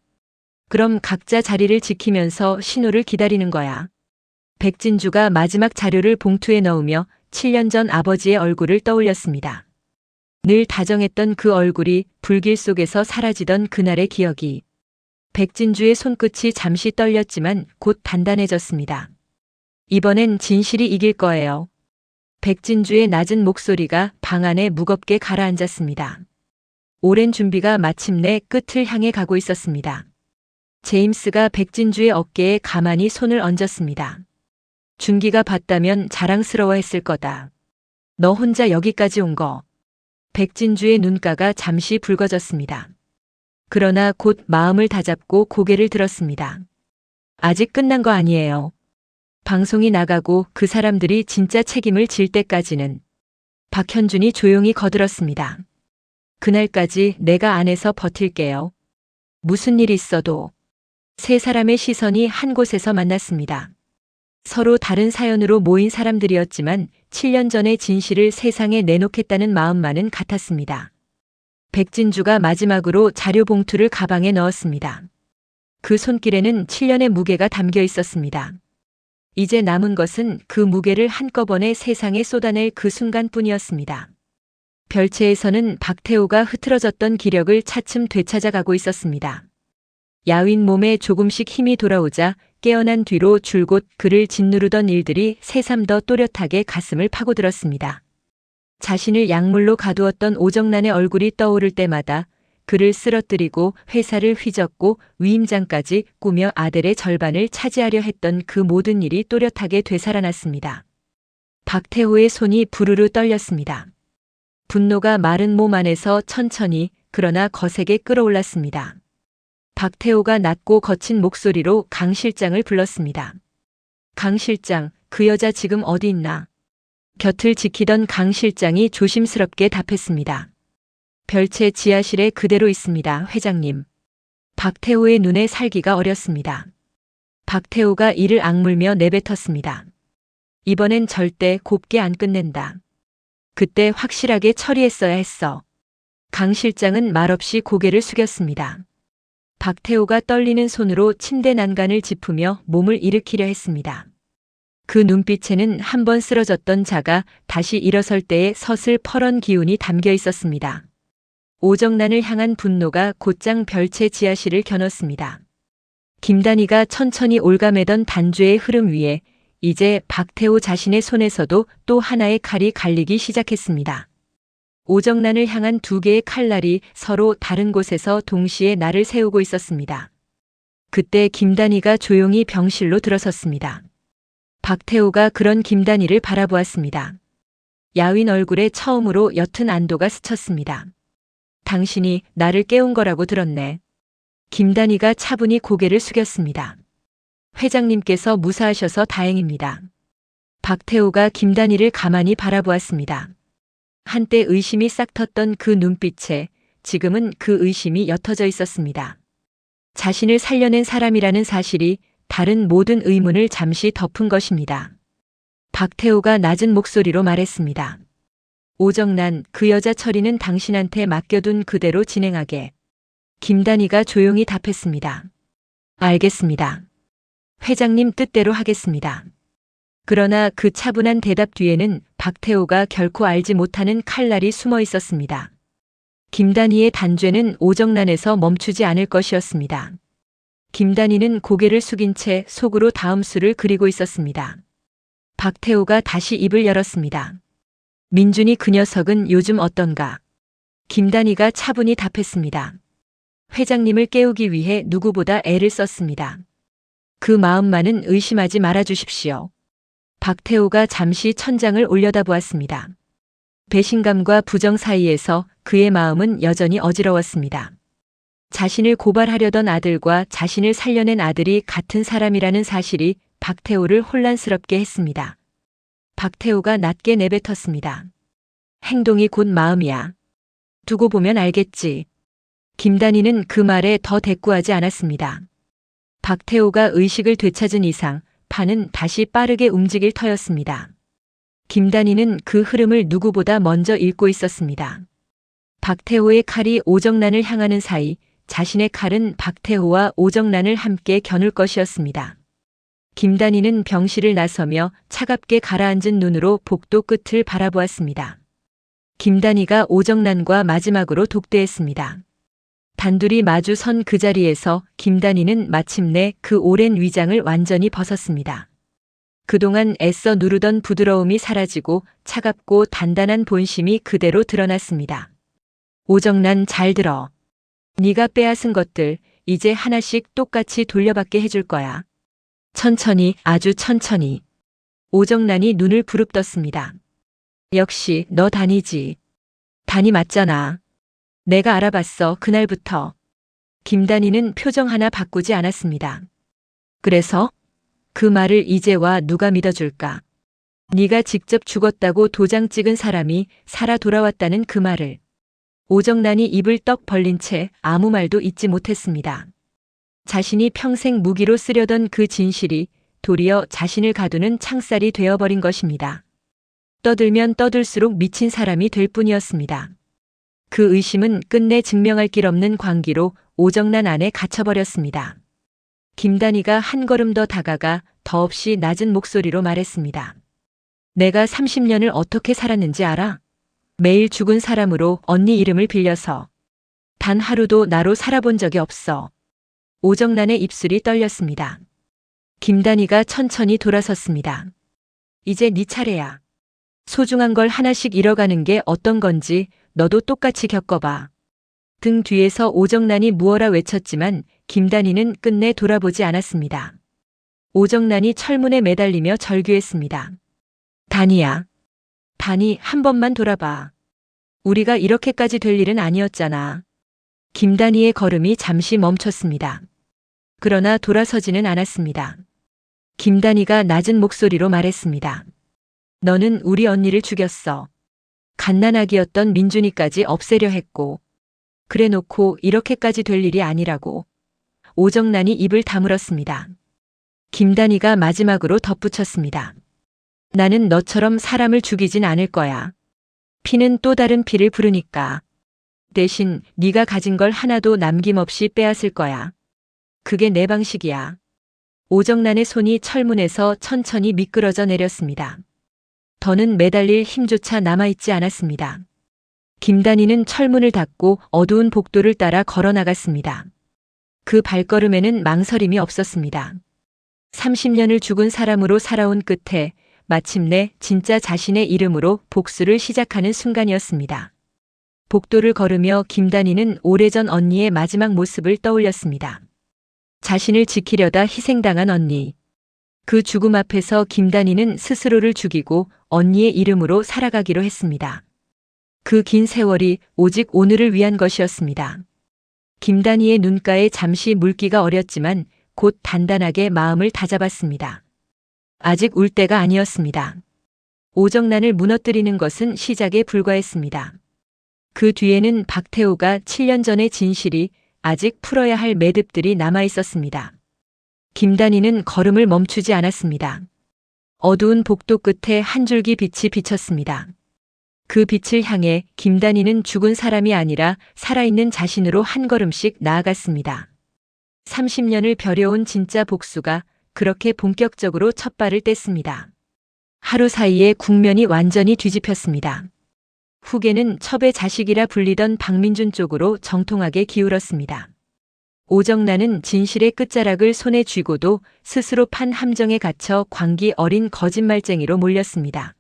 그럼 각자 자리를 지키면서 신호를 기다리는 거야. 백진주가 마지막 자료를 봉투에 넣으며 7년 전 아버지의 얼굴을 떠올렸습니다. 늘 다정했던 그 얼굴이 불길 속에서 사라지던 그날의 기억이. 백진주의 손끝이 잠시 떨렸지만 곧 단단해졌습니다. 이번엔 진실이 이길 거예요. 백진주의 낮은 목소리가 방 안에 무겁게 가라앉았습니다. 오랜 준비가 마침내 끝을 향해 가고 있었습니다. 제임스가 백진주의 어깨에 가만히 손을 얹었습니다. 준기가 봤다면 자랑스러워했을 거다. 너 혼자 여기까지 온 거. 백진주의 눈가가 잠시 붉어졌습니다. 그러나 곧 마음을 다잡고 고개를 들었습니다. 아직 끝난 거 아니에요. 방송이 나가고 그 사람들이 진짜 책임을 질 때까지는. 박현준이 조용히 거들었습니다. 그날까지 내가 안에서 버틸게요. 무슨 일이 있어도. 세 사람의 시선이 한 곳에서 만났습니다. 서로 다른 사연으로 모인 사람들이었지만 7년 전의 진실을 세상에 내놓겠다는 마음만은 같았습니다. 백진주가 마지막으로 자료 봉투를 가방에 넣었습니다. 그 손길에는 7년의 무게가 담겨 있었습니다. 이제 남은 것은 그 무게를 한꺼번에 세상에 쏟아낼 그 순간뿐이었습니다. 별채에서는 박태호가 흐트러졌던 기력을 차츰 되찾아가고 있었습니다. 야윈 몸에 조금씩 힘이 돌아오자 깨어난 뒤로 줄곧 그를 짓누르던 일들이 새삼 더 또렷하게 가슴을 파고들었습니다. 자신을 약물로 가두었던 오정란의 얼굴이 떠오를 때마다 그를 쓰러뜨리고 회사를 휘젓고 위임장까지 꾸며 아델의 절반을 차지하려 했던 그 모든 일이 또렷하게 되살아났습니다. 박태호의 손이 부르르 떨렸습니다. 분노가 마른 몸 안에서 천천히 그러나 거세게 끌어올랐습니다. 박태호가 낮고 거친 목소리로 강 실장을 불렀습니다. 강 실장, 그 여자 지금 어디 있나? 곁을 지키던 강 실장이 조심스럽게 답했습니다. 별채 지하실에 그대로 있습니다, 회장님. 박태호의 눈에 살기가 어렸습니다. 박태호가 이를 악물며 내뱉었습니다. 이번엔 절대 곱게 안 끝낸다. 그때 확실하게 처리했어야 했어. 강 실장은 말없이 고개를 숙였습니다. 박태호가 떨리는 손으로 침대 난간을 짚으며 몸을 일으키려 했습니다. 그 눈빛에는 한 번 쓰러졌던 자가 다시 일어설 때의 서슬퍼런 기운이 담겨 있었습니다. 오정란을 향한 분노가 곧장 별채 지하실을 겨눴습니다. 김단희가 천천히 올가매던 단죄의 흐름 위에 이제 박태호 자신의 손에서도 또 하나의 칼이 갈리기 시작했습니다. 오정란을 향한 두 개의 칼날이 서로 다른 곳에서 동시에 날을 세우고 있었습니다. 그때 김단희가 조용히 병실로 들어섰습니다. 박태호가 그런 김단희를 바라보았습니다. 야윈 얼굴에 처음으로 옅은 안도가 스쳤습니다. 당신이 나를 깨운 거라고 들었네. 김단희가 차분히 고개를 숙였습니다. 회장님께서 무사하셔서 다행입니다. 박태호가 김단희를 가만히 바라보았습니다. 한때 의심이 싹 텄던 그 눈빛에 지금은 그 의심이 옅어져 있었습니다. 자신을 살려낸 사람이라는 사실이 다른 모든 의문을 잠시 덮은 것입니다. 박태호가 낮은 목소리로 말했습니다. 오정란, 그 여자 처리는 당신한테 맡겨둔 그대로 진행하게. 김단희가 조용히 답했습니다. 알겠습니다. 회장님 뜻대로 하겠습니다. 그러나 그 차분한 대답 뒤에는 박태호가 결코 알지 못하는 칼날이 숨어 있었습니다. 김단희의 단죄는 오정란에서 멈추지 않을 것이었습니다. 김단희는 고개를 숙인 채 속으로 다음 수를 그리고 있었습니다. 박태호가 다시 입을 열었습니다. 민준이 그 녀석은 요즘 어떤가? 김단희가 차분히 답했습니다. 회장님을 깨우기 위해 누구보다 애를 썼습니다. 그 마음만은 의심하지 말아 주십시오. 박태호가 잠시 천장을 올려다보았습니다. 배신감과 부정 사이에서 그의 마음은 여전히 어지러웠습니다. 자신을 고발하려던 아들과 자신을 살려낸 아들이 같은 사람이라는 사실이 박태호를 혼란스럽게 했습니다. 박태호가 낮게 내뱉었습니다. 행동이 곧 마음이야. 두고 보면 알겠지. 김단희는 그 말에 더 대꾸하지 않았습니다. 박태호가 의식을 되찾은 이상 판은 다시 빠르게 움직일 터였습니다. 김단희는 그 흐름을 누구보다 먼저 읽고 있었습니다. 박태호의 칼이 오정란을 향하는 사이 자신의 칼은 박태호와 오정란을 함께 겨눌 것이었습니다. 김단희는 병실을 나서며 차갑게 가라앉은 눈으로 복도 끝을 바라보았습니다. 김단희가 오정란과 마지막으로 독대했습니다. 단둘이 마주 선 그 자리에서 김단희는 마침내 그 오랜 위장을 완전히 벗었습니다. 그동안 애써 누르던 부드러움이 사라지고 차갑고 단단한 본심이 그대로 드러났습니다. 오정란 잘 들어. 네가 빼앗은 것들 이제 하나씩 똑같이 돌려받게 해줄 거야. 천천히, 아주 천천히. 오정란이 눈을 부릅떴습니다. 역시 너 단이지. 단이 맞잖아. 내가 알아봤어, 그날부터. 김단희는 표정 하나 바꾸지 않았습니다. 그래서? 그 말을 이제와 누가 믿어줄까? 네가 직접 죽었다고 도장 찍은 사람이 살아 돌아왔다는 그 말을. 오정란이 입을 떡 벌린 채 아무 말도 잊지 못했습니다. 자신이 평생 무기로 쓰려던 그 진실이 도리어 자신을 가두는 창살이 되어버린 것입니다. 떠들면 떠들수록 미친 사람이 될 뿐이었습니다. 그 의심은 끝내 증명할 길 없는 광기로 오정란 안에 갇혀버렸습니다. 김단희가 한 걸음 더 다가가 더없이 낮은 목소리로 말했습니다. 내가 30년을 어떻게 살았는지 알아? 매일 죽은 사람으로 언니 이름을 빌려서. 단 하루도 나로 살아본 적이 없어. 오정란의 입술이 떨렸습니다. 김단희가 천천히 돌아섰습니다. 이제 네 차례야. 소중한 걸 하나씩 잃어가는 게 어떤 건지 너도 똑같이 겪어봐. 등 뒤에서 오정란이 무어라 외쳤지만 김단희는 끝내 돌아보지 않았습니다. 오정란이 철문에 매달리며 절규했습니다. 단희야. 단희 한 번만 돌아봐. 우리가 이렇게까지 될 일은 아니었잖아. 김단희의 걸음이 잠시 멈췄습니다. 그러나 돌아서지는 않았습니다. 김단희가 낮은 목소리로 말했습니다. 너는 우리 언니를 죽였어. 갓난아기였던 민준이까지 없애려 했고. 그래놓고 이렇게까지 될 일이 아니라고. 오정란이 입을 다물었습니다. 김단희가 마지막으로 덧붙였습니다. 나는 너처럼 사람을 죽이진 않을 거야. 피는 또 다른 피를 부르니까. 대신 네가 가진 걸 하나도 남김없이 빼앗을 거야. 그게 내 방식이야. 오정란의 손이 철문에서 천천히 미끄러져 내렸습니다. 더는 매달릴 힘조차 남아있지 않았습니다. 김단희는 철문을 닫고 어두운 복도를 따라 걸어 나갔습니다. 그 발걸음에는 망설임이 없었습니다. 30년을 죽은 사람으로 살아온 끝에 마침내 진짜 자신의 이름으로 복수를 시작하는 순간이었습니다. 복도를 걸으며 김단희는 오래전 언니의 마지막 모습을 떠올렸습니다. 자신을 지키려다 희생당한 언니. 그 죽음 앞에서 김단희는 스스로를 죽이고 언니의 이름으로 살아가기로 했습니다. 그 긴 세월이 오직 오늘을 위한 것이었습니다. 김단희의 눈가에 잠시 물기가 어렸지만 곧 단단하게 마음을 다잡았습니다. 아직 울 때가 아니었습니다. 오정란을 무너뜨리는 것은 시작에 불과했습니다. 그 뒤에는 박태호가 7년 전의 진실이 아직 풀어야 할 매듭들이 남아 있었습니다. 김단희는 걸음을 멈추지 않았습니다. 어두운 복도 끝에 한 줄기 빛이 비쳤습니다. 그 빛을 향해 김단희는 죽은 사람이 아니라 살아있는 자신으로 한 걸음씩 나아갔습니다. 30년을 벼려온 진짜 복수가 그렇게 본격적으로 첫 발을 뗐습니다. 하루 사이에 국면이 완전히 뒤집혔습니다. 후계는 첩의 자식이라 불리던 박민준 쪽으로 정통하게 기울었습니다. 오정란은 진실의 끝자락을 손에 쥐고도 스스로 판 함정에 갇혀 광기 어린 거짓말쟁이로 몰렸습니다.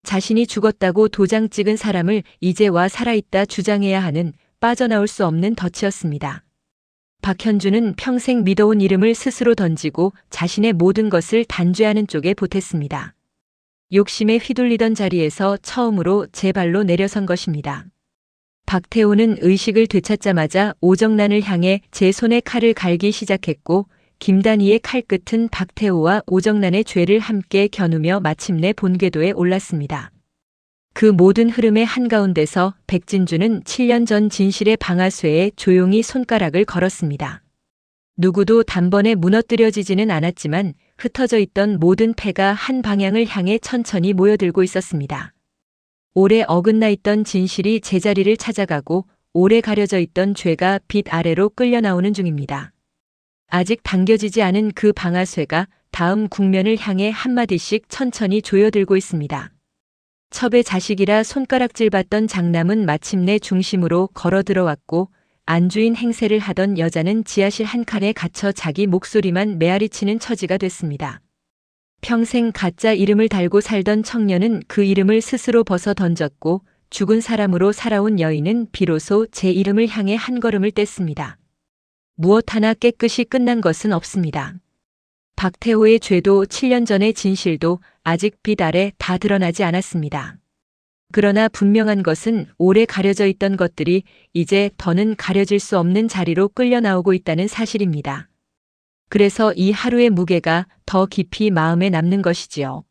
자신이 죽었다고 도장 찍은 사람을 이제와 살아있다 주장해야 하는 빠져나올 수 없는 덫이었습니다. 박현주는 평생 믿어온 이름을 스스로 던지고 자신의 모든 것을 단죄하는 쪽에 보탰습니다. 욕심에 휘둘리던 자리에서 처음으로 제 발로 내려선 것입니다. 박태호는 의식을 되찾자마자 오정란을 향해 제 손에 칼을 갈기 시작했고 김단희의 칼끝은 박태호와 오정란의 죄를 함께 겨누며 마침내 본궤도에 올랐습니다. 그 모든 흐름의 한가운데서 백진주는 7년 전 진실의 방아쇠에 조용히 손가락을 걸었습니다. 누구도 단번에 무너뜨려지지는 않았지만 흩어져 있던 모든 패가 한 방향을 향해 천천히 모여들고 있었습니다. 오래 어긋나 있던 진실이 제자리를 찾아가고 오래 가려져 있던 죄가 빛 아래로 끌려 나오는 중입니다. 아직 당겨지지 않은 그 방아쇠가 다음 국면을 향해 한마디씩 천천히 조여들고 있습니다. 첩의 자식이라 손가락질 받던 장남은 마침내 중심으로 걸어 들어왔고 안주인 행세를 하던 여자는 지하실 한 칸에 갇혀 자기 목소리만 메아리치는 처지가 됐습니다. 평생 가짜 이름을 달고 살던 청년은 그 이름을 스스로 벗어 던졌고 죽은 사람으로 살아온 여인은 비로소 제 이름을 향해 한 걸음을 뗐습니다. 무엇 하나 깨끗이 끝난 것은 없습니다. 박태호의 죄도 7년 전의 진실도 아직 빛 아래 다 드러나지 않았습니다. 그러나 분명한 것은 오래 가려져 있던 것들이 이제 더는 가려질 수 없는 자리로 끌려 나오고 있다는 사실입니다. 그래서 이 하루의 무게가 더 깊이 마음에 남는 것이지요.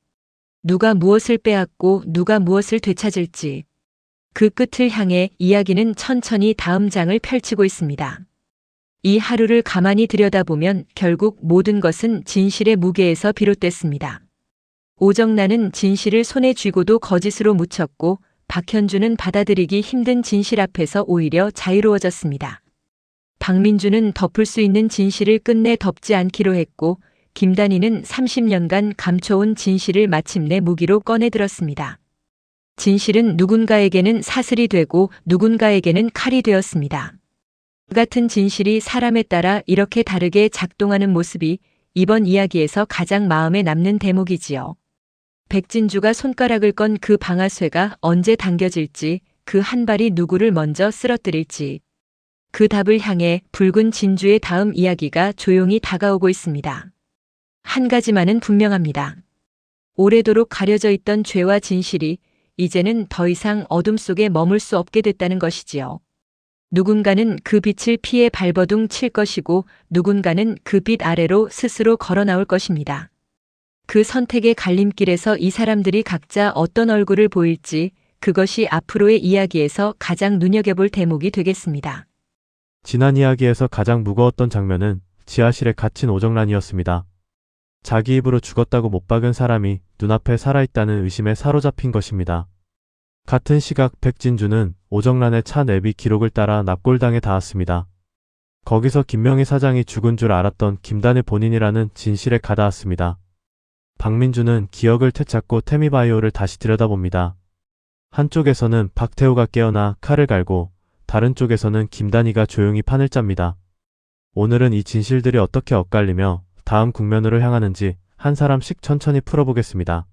누가 무엇을 빼앗고 누가 무엇을 되찾을지. 그 끝을 향해 이야기는 천천히 다음 장을 펼치고 있습니다. 이 하루를 가만히 들여다보면 결국 모든 것은 진실의 무게에서 비롯됐습니다. 오정란은 진실을 손에 쥐고도 거짓으로 묻혔고 박현주는 받아들이기 힘든 진실 앞에서 오히려 자유로워졌습니다. 박민주는 덮을 수 있는 진실을 끝내 덮지 않기로 했고 김단희는 30년간 감춰온 진실을 마침내 무기로 꺼내들었습니다. 진실은 누군가에게는 사슬이 되고 누군가에게는 칼이 되었습니다. 그 같은 진실이 사람에 따라 이렇게 다르게 작동하는 모습이 이번 이야기에서 가장 마음에 남는 대목이지요. 백진주가 손가락을 건 그 방아쇠가 언제 당겨질지, 그 한 발이 누구를 먼저 쓰러뜨릴지. 그 답을 향해 붉은 진주의 다음 이야기가 조용히 다가오고 있습니다. 한 가지만은 분명합니다. 오래도록 가려져 있던 죄와 진실이 이제는 더 이상 어둠 속에 머물 수 없게 됐다는 것이지요. 누군가는 그 빛을 피해 발버둥 칠 것이고 누군가는 그 빛 아래로 스스로 걸어 나올 것입니다. 그 선택의 갈림길에서 이 사람들이 각자 어떤 얼굴을 보일지 그것이 앞으로의 이야기에서 가장 눈여겨볼 대목이 되겠습니다. 지난 이야기에서 가장 무거웠던 장면은 지하실에 갇힌 오정란이었습니다. 자기 입으로 죽었다고 못 박은 사람이 눈앞에 살아있다는 의심에 사로잡힌 것입니다. 같은 시각 백진주는 오정란의 차 내비 기록을 따라 납골당에 닿았습니다. 거기서 김명희 사장이 죽은 줄 알았던 김단의 본인이라는 진실에 가닿았습니다. 박민주는 기억을 되찾고 태미바이오를 다시 들여다봅니다. 한쪽에서는 박태호가 깨어나 칼을 갈고 다른 쪽에서는 김단희가 조용히 판을 짭니다. 오늘은 이 진실들이 어떻게 엇갈리며 다음 국면으로 향하는지 한 사람씩 천천히 풀어보겠습니다.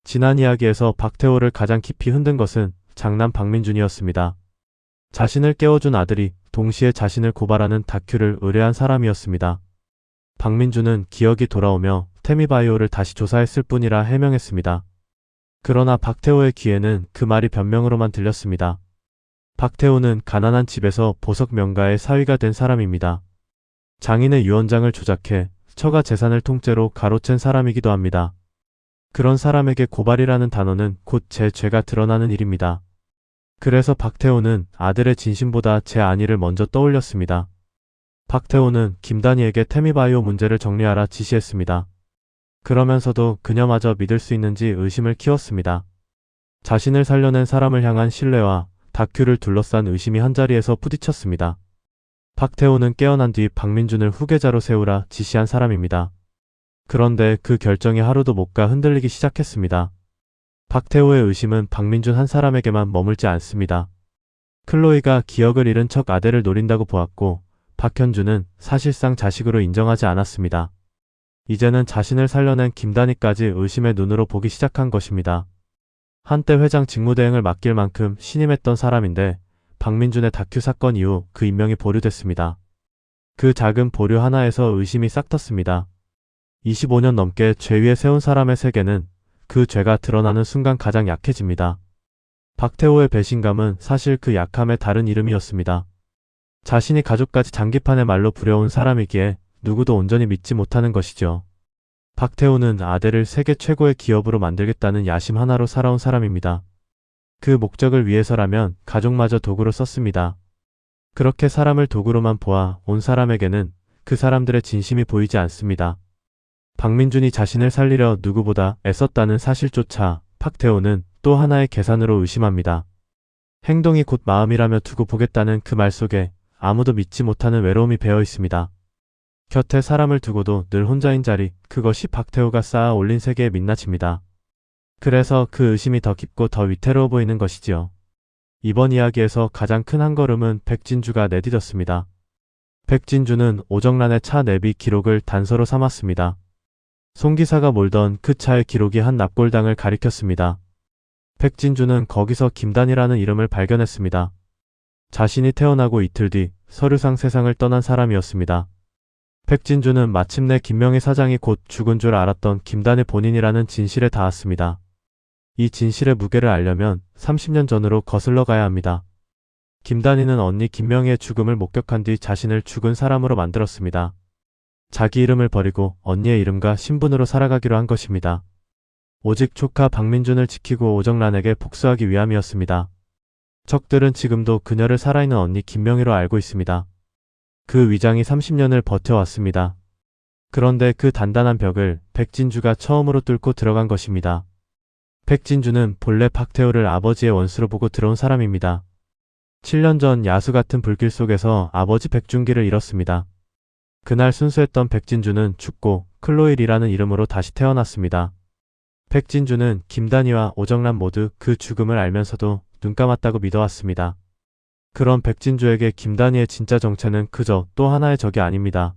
지난 이야기에서 박태호를 가장 깊이 흔든 것은 장남 박민준이었습니다. 자신을 깨워준 아들이 동시에 자신을 고발하는 다큐를 의뢰한 사람이었습니다. 박민준은 기억이 돌아오며 태미바이오를 다시 조사했을 뿐이라 해명했습니다. 그러나 박태호의 귀에는 그 말이 변명으로만 들렸습니다. 박태호는 가난한 집에서 보석 명가의 사위가 된 사람입니다. 장인의 유언장을 조작해 처가 재산을 통째로 가로챈 사람이기도 합니다. 그런 사람에게 고발이라는 단어는 곧 제 죄가 드러나는 일입니다. 그래서 박태호는 아들의 진심보다 제 안위를 먼저 떠올렸습니다. 박태호는 김단희에게 태미바이오 문제를 정리하라 지시했습니다. 그러면서도 그녀마저 믿을 수 있는지 의심을 키웠습니다. 자신을 살려낸 사람을 향한 신뢰와 다큐를 둘러싼 의심이 한자리에서 부딪혔습니다. 박태호는 깨어난 뒤 박민준을 후계자로 세우라 지시한 사람입니다. 그런데 그 결정이 하루도 못 가 흔들리기 시작했습니다. 박태호의 의심은 박민준 한 사람에게만 머물지 않습니다. 클로이가 기억을 잃은 척 아델을 노린다고 보았고 박현주는 사실상 자식으로 인정하지 않았습니다. 이제는 자신을 살려낸 김단희까지 의심의 눈으로 보기 시작한 것입니다. 한때 회장 직무대행을 맡길 만큼 신임했던 사람인데 박민준의 다큐 사건 이후 그 인명이 보류됐습니다. 그 작은 보류 하나에서 의심이 싹 텄습니다. 25년 넘게 죄 위에 세운 사람의 세계는 그 죄가 드러나는 순간 가장 약해집니다. 박태호의 배신감은 사실 그 약함의 다른 이름이었습니다. 자신이 가족까지 장기판의 말로 부려온 사람이기에 누구도 온전히 믿지 못하는 것이죠. 박태호는 아델을 세계 최고의 기업으로 만들겠다는 야심 하나로 살아온 사람입니다. 그 목적을 위해서라면 가족마저 도구로 썼습니다. 그렇게 사람을 도구로만 보아 온 사람에게는 그 사람들의 진심이 보이지 않습니다. 박민준이 자신을 살리려 누구보다 애썼다는 사실조차 박태호는 또 하나의 계산으로 의심합니다. 행동이 곧 마음이라며 두고 보겠다는 그 말 속에 아무도 믿지 못하는 외로움이 배어 있습니다. 곁에 사람을 두고도 늘 혼자인 자리, 그것이 박태호가 쌓아 올린 세계의 민낯입니다. 그래서 그 의심이 더 깊고 더 위태로워 보이는 것이지요. 이번 이야기에서 가장 큰 한 걸음은 백진주가 내디뎠습니다. 백진주는 오정란의 차 내비 기록을 단서로 삼았습니다. 송 기사가 몰던 그 차의 기록이 한 납골당을 가리켰습니다. 백진주는 거기서 김단이라는 이름을 발견했습니다. 자신이 태어나고 이틀 뒤 서류상 세상을 떠난 사람이었습니다. 백진주는 마침내 김명희 사장이 곧 죽은 줄 알았던 김단의 본인이라는 진실에 닿았습니다. 이 진실의 무게를 알려면 30년 전으로 거슬러 가야 합니다. 김단희는 언니 김명희의 죽음을 목격한 뒤 자신을 죽은 사람으로 만들었습니다. 자기 이름을 버리고 언니의 이름과 신분으로 살아가기로 한 것입니다. 오직 조카 박민준을 지키고 오정란에게 복수하기 위함이었습니다. 적들은 지금도 그녀를 살아있는 언니 김명희로 알고 있습니다. 그 위장이 30년을 버텨왔습니다. 그런데 그 단단한 벽을 백진주가 처음으로 뚫고 들어간 것입니다. 백진주는 본래 박태호를 아버지의 원수로 보고 들어온 사람입니다. 7년 전 야수 같은 불길 속에서 아버지 백준기를 잃었습니다. 그날 순수했던 백진주는 죽고 클로일이라는 이름으로 다시 태어났습니다. 백진주는 김단희와 오정란 모두 그 죽음을 알면서도 눈 감았다고 믿어왔습니다. 그런 백진주에게 김단희의 진짜 정체는 그저 또 하나의 적이 아닙니다.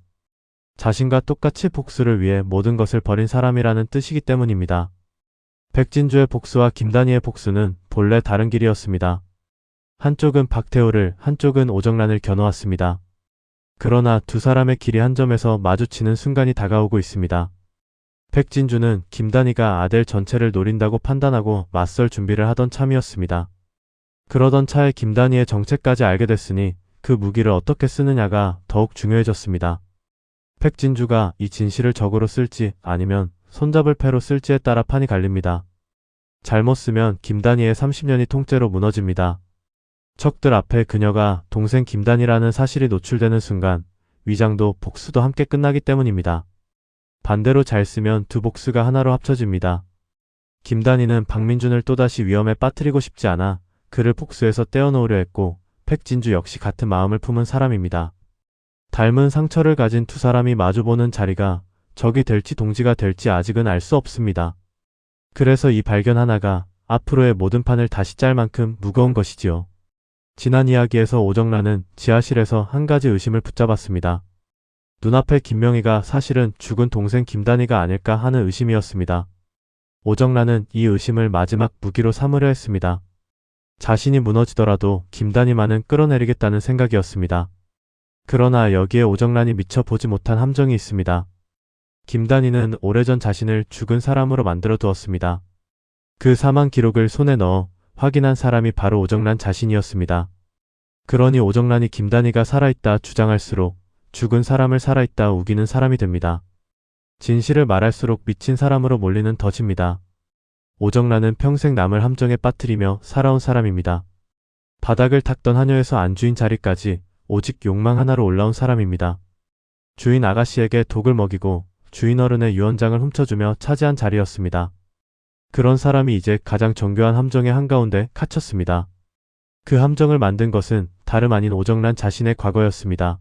자신과 똑같이 복수를 위해 모든 것을 버린 사람이라는 뜻이기 때문입니다. 백진주의 복수와 김단희의 복수는 본래 다른 길이었습니다. 한쪽은 박태호를, 한쪽은 오정란을 겨누었습니다. 그러나 두 사람의 길이 한 점에서 마주치는 순간이 다가오고 있습니다. 백진주는 김단희가 아델 전체를 노린다고 판단하고 맞설 준비를 하던 참이었습니다. 그러던 차에 김단희의 정체까지 알게 됐으니 그 무기를 어떻게 쓰느냐가 더욱 중요해졌습니다. 백진주가 이 진실을 적으로 쓸지 아니면 손잡을 패로 쓸지에 따라 판이 갈립니다. 잘못 쓰면 김단희의 30년이 통째로 무너집니다. 적들 앞에 그녀가 동생 김단희라는 사실이 노출되는 순간 위장도 복수도 함께 끝나기 때문입니다. 반대로 잘 쓰면 두 복수가 하나로 합쳐집니다. 김단희는 박민준을 또다시 위험에 빠뜨리고 싶지 않아 그를 복수해서 떼어놓으려 했고 백진주 역시 같은 마음을 품은 사람입니다. 닮은 상처를 가진 두 사람이 마주보는 자리가 적이 될지 동지가 될지 아직은 알 수 없습니다. 그래서 이 발견 하나가 앞으로의 모든 판을 다시 짤 만큼 무거운 것이지요. 지난 이야기에서 오정란은 지하실에서 한 가지 의심을 붙잡았습니다. 눈앞에 김명희가 사실은 죽은 동생 김단희가 아닐까 하는 의심이었습니다. 오정란은 이 의심을 마지막 무기로 삼으려 했습니다. 자신이 무너지더라도 김단희만은 끌어내리겠다는 생각이었습니다. 그러나 여기에 오정란이 미처 보지 못한 함정이 있습니다. 김단희는 오래전 자신을 죽은 사람으로 만들어 두었습니다. 그 사망 기록을 손에 넣어 확인한 사람이 바로 오정란 자신이었습니다. 그러니 오정란이 김단희가 살아있다 주장할수록 죽은 사람을 살아있다 우기는 사람이 됩니다. 진실을 말할수록 미친 사람으로 몰리는 덫입니다. 오정란은 평생 남을 함정에 빠뜨리며 살아온 사람입니다. 바닥을 닦던 하녀에서 안주인 자리까지 오직 욕망 하나로 올라온 사람입니다. 주인 아가씨에게 독을 먹이고 주인 어른의 유언장을 훔쳐주며 차지한 자리였습니다. 그런 사람이 이제 가장 정교한 함정의 한가운데 갇혔습니다. 그 함정을 만든 것은 다름 아닌 오정란 자신의 과거였습니다.